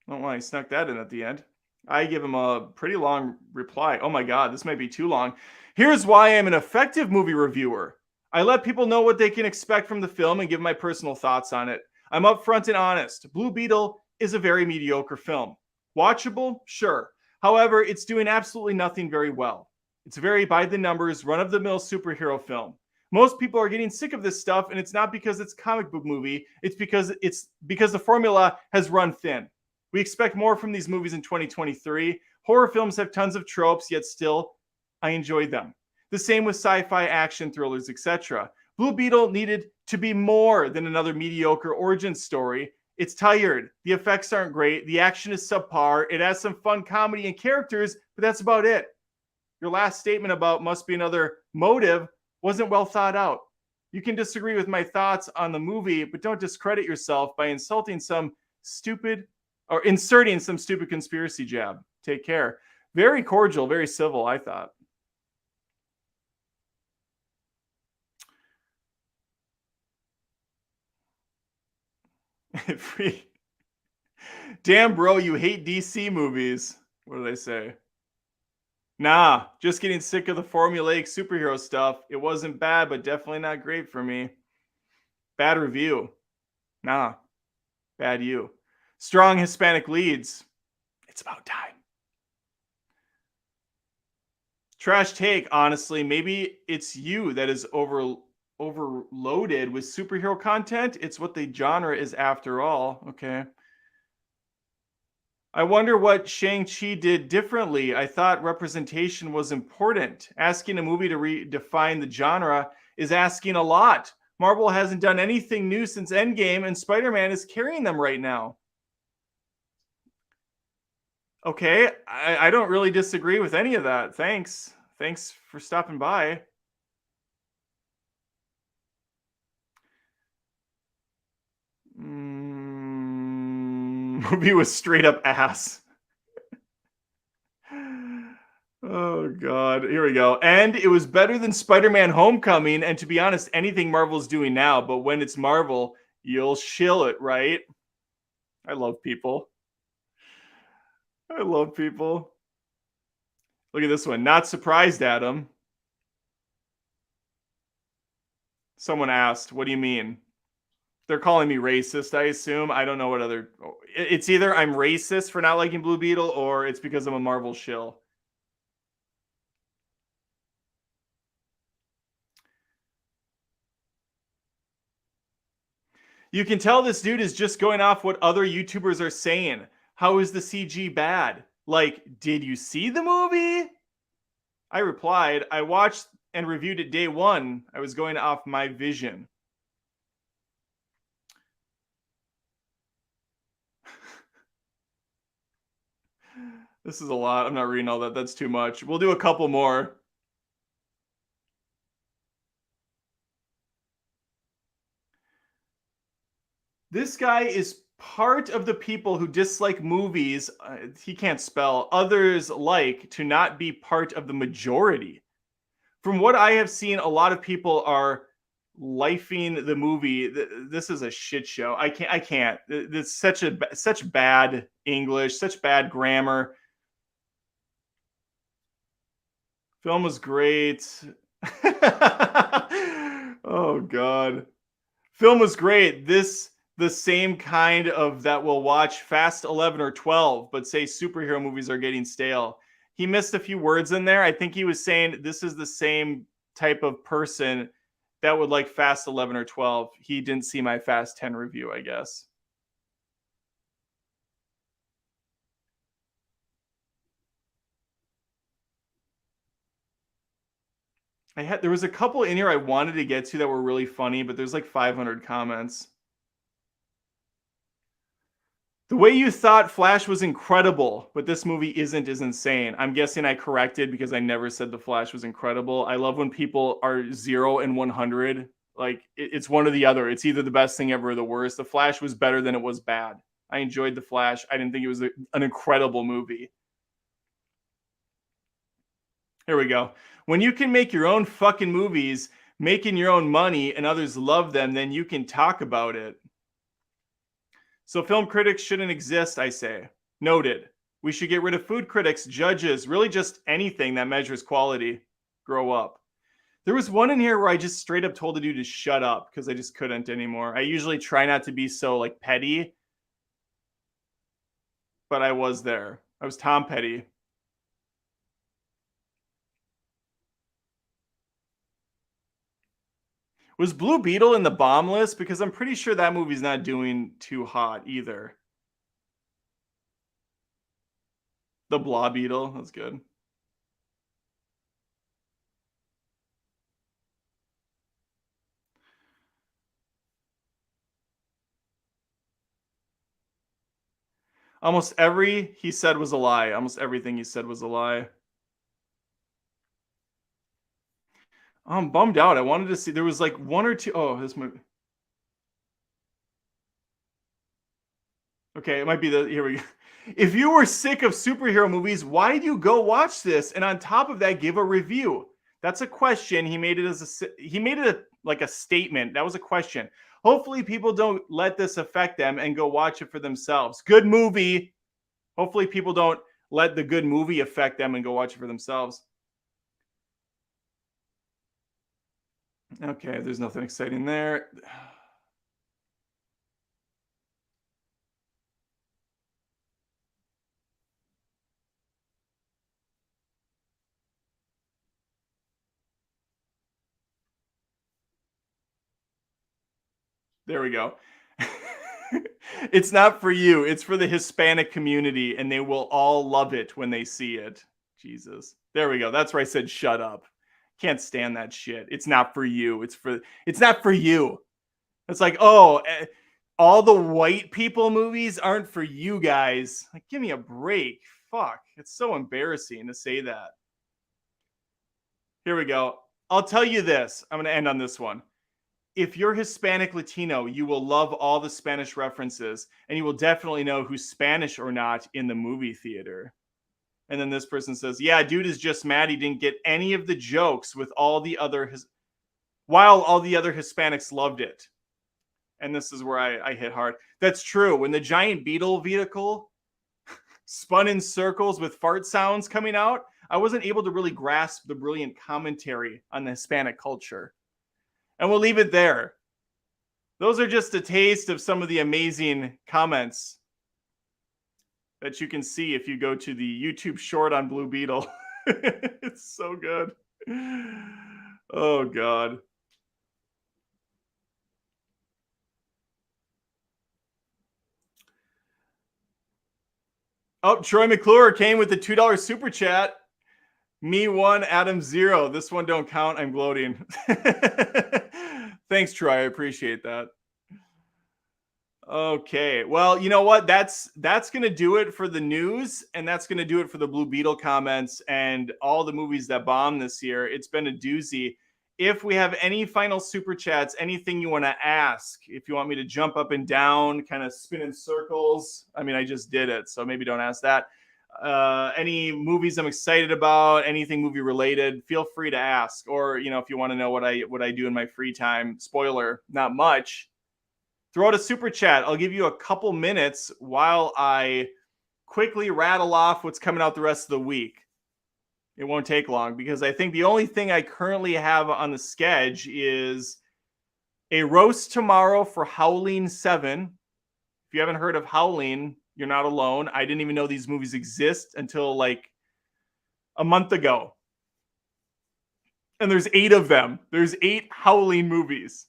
Speaker 1: well, I snuck that in at the end. I give him a pretty long reply. Oh my God, this might be too long. Here's why I'm an effective movie reviewer. I let people know what they can expect from the film and give my personal thoughts on it. I'm upfront and honest. Blue Beetle is a very mediocre film. Watchable? Sure. However, it's doing absolutely nothing very well. It's a very by-the-numbers, run-of-the-mill superhero film. Most people are getting sick of this stuff, and it's not because it's a comic book movie. It's because the formula has run thin. We expect more from these movies in 2023. Horror films have tons of tropes, yet still, I enjoy them. The same with sci-fi, action, thrillers, etc. Blue Beetle needed to be more than another mediocre origin story. It's tired. The effects aren't great. The action is subpar. It has some fun comedy and characters, but that's about it. Your last statement about must be another motive wasn't well thought out. You can disagree with my thoughts on the movie, but don't discredit yourself by inserting some stupid conspiracy jab. Take care. Very cordial, very civil, I thought. Damn, bro, you hate DC movies. What did I say? Nah, just getting sick of the formulaic superhero stuff. It wasn't bad, but definitely not great for me. Bad review. Nah, bad you. Strong Hispanic leads. It's about time. Trash take, honestly. Maybe it's you that is overloaded with superhero content. It's what the genre is after all. Okay. I wonder what Shang-Chi did differently. I thought representation was important. Asking a movie to redefine the genre is asking a lot. Marvel hasn't done anything new since Endgame, and Spider-Man is carrying them right now. Okay, I don't really disagree with any of that. Thanks. Thanks for stopping by. Movie was straight up ass. Oh God, here we go. And it was better than Spider-Man Homecoming, and to be honest, anything Marvel's doing now, but when it's Marvel, you'll shill it, right? I love people. I love people. Look at this one. Not surprised, Adam. Someone asked, what do you mean? They're calling me racist, I assume. I don't know what other... It's either I'm racist for not liking Blue Beetle or it's because I'm a Marvel shill. You can tell this dude is just going off what other YouTubers are saying. How is the CG bad? Like, did you see the movie? I replied, I watched and reviewed it day one. I was going off my vision. This is a lot. I'm not reading all that. That's too much. We'll do a couple more. This guy is part of the people who dislike movies. He can't spell. Others like to not be part of the majority. From what I have seen, a lot of people are Lifing the movie. This is a shit show. I can't. It's such bad English, such bad grammar. Film was great. Oh god. Film was great. The same kind of that will watch Fast 11 or 12, but say superhero movies are getting stale. He missed a few words in there. I think he was saying this is the same type of person that would like Fast 11 or 12. He didn't see my Fast 10 review, I guess. There was a couple in here I wanted to get to that were really funny, but there's like 500 comments. The way you thought Flash was incredible, but this movie isn't is insane. I'm guessing I corrected because I never said The Flash was incredible. I love when people are 0 and 100. Like, it's one or the other. It's either the best thing ever or the worst. The Flash was better than it was bad. I enjoyed The Flash. I didn't think it was an incredible movie. Here we go. When you can make your own fucking movies, making your own money, and others love them, then you can talk about it. So film critics shouldn't exist, I say. Noted. We should get rid of food critics, judges, really just anything that measures quality. Grow up. There was one in here where I just straight up told the dude to shut up because I just couldn't anymore. I usually try not to be so like petty, but I was there. I was Tom Petty. Was Blue Beetle in the bomb list? Because I'm pretty sure that movie's not doing too hot either. The Blah Beetle. That's good. Almost every he said was a lie. Almost everything he said was a lie. I'm bummed out. I wanted to see. There was like one or two. Oh, this movie. Okay, it might be the. Here we go. If you were sick of superhero movies, why do you go watch this? And on top of that, give a review. That's a question. He made it as like a statement. That was a question. Hopefully, people don't let this affect them and go watch it for themselves. Good movie. Hopefully, people don't let the good movie affect them and go watch it for themselves. Okay, there's nothing exciting there. There we go. It's not for you. It's for the Hispanic community, and they will all love it when they see it. Jesus. There we go. That's where I said shut up. Can't stand that shit. It's not for you. It's not for you. It's like, oh, all the white people movies aren't for you guys. Like, give me a break. Fuck. It's so embarrassing to say that. Here we go. I'll tell you this. I'm going to end on this one. If you're Hispanic Latino, you will love all the Spanish references, and you will definitely know who's Spanish or not in the movie theater. And then this person says, yeah, dude is just mad he didn't get any of the jokes with while all the other Hispanics loved it. And this is where I hit hard. That's true. When the giant beetle vehicle spun in circles with fart sounds coming out, I wasn't able to really grasp the brilliant commentary on the Hispanic culture. And we'll leave it there. Those are just a taste of some of the amazing comments that you can see if you go to the YouTube short on Blue Beetle. It's so good. Oh, God. Oh, Troy McClure came with the $2 super chat. Me 1, Adam 0. This one don't count. I'm gloating. Thanks, Troy. I appreciate that. Okay. Well, you know what? That's going to do it for the news, and that's going to do it for the Blue Beetle comments and all the movies that bombed this year. It's been a doozy. If we have any final super chats, anything you want to ask, if you want me to jump up and down, kind of spin in circles, I mean, I just did it, so maybe don't ask that. any movies I'm excited about, anything movie related, feel free to ask. Or, if you want to know what I do in my free time, spoiler, not much, throw out a super chat. I'll give you a couple minutes while I quickly rattle off what's coming out the rest of the week. It won't take long because I think the only thing I currently have on the schedule is a roast tomorrow for Howling 7. If you haven't heard of Howling, you're not alone. I didn't even know these movies exist until like a month ago. And there's 8 of them. There's 8 Howling movies.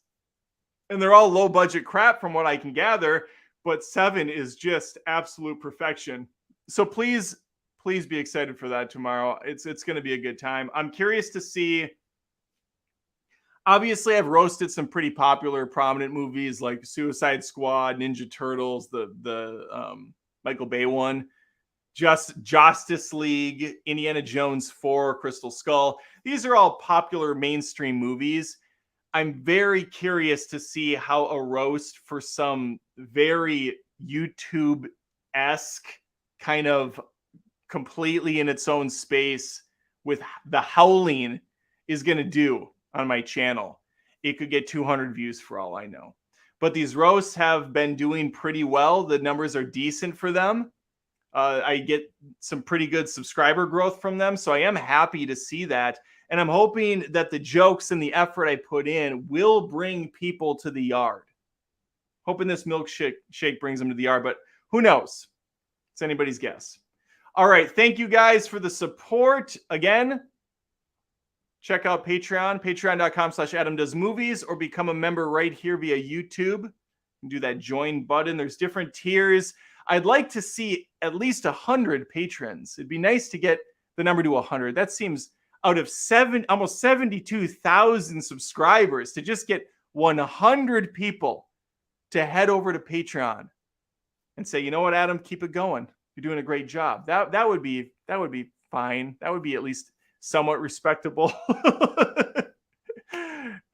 Speaker 1: And they're all low budget crap from what I can gather, but 7 is just absolute perfection. So please be excited for that tomorrow. It's going to be a good time. I'm curious to see. Obviously, I've roasted some pretty popular, prominent movies like Suicide Squad, Ninja Turtles, the Michael Bay one, Justice League, Indiana Jones 4, Crystal Skull. These are all popular mainstream movies. I'm very curious to see how a roast for some very YouTube-esque kind of completely in its own space with the Howling is going to do on my channel. It could get 200 views for all I know. But these roasts have been doing pretty well. The numbers are decent for them. I get some pretty good subscriber growth from them. So I am happy to see that. And I'm hoping that the jokes and the effort I put in will bring people to the yard. Hoping this milkshake brings them to the yard, but who knows? It's anybody's guess. All right. Thank you guys for the support. Again, check out Patreon, patreon.com/AdamDoesMovies, or become a member right here via YouTube. You can do that join button. There's different tiers. I'd like to see at least 100 patrons. It'd be nice to get the number to 100. That seems out of almost 72,000 subscribers to just get 100 people to head over to Patreon and say, you know what, Adam, keep it going. You're doing a great job. That would be fine. That would be at least somewhat respectable.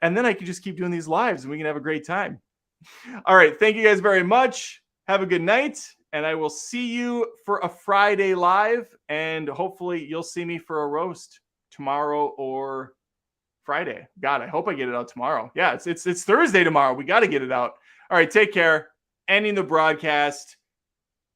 Speaker 1: And then I could just keep doing these lives and we can have a great time. All right. Thank you guys very much. Have a good night. And I will see you for a Friday live. And hopefully you'll see me for a roast tomorrow or Friday. God, I hope I get it out tomorrow. Yeah, it's Thursday tomorrow. We got to get it out. All right. Take care. Ending the broadcast.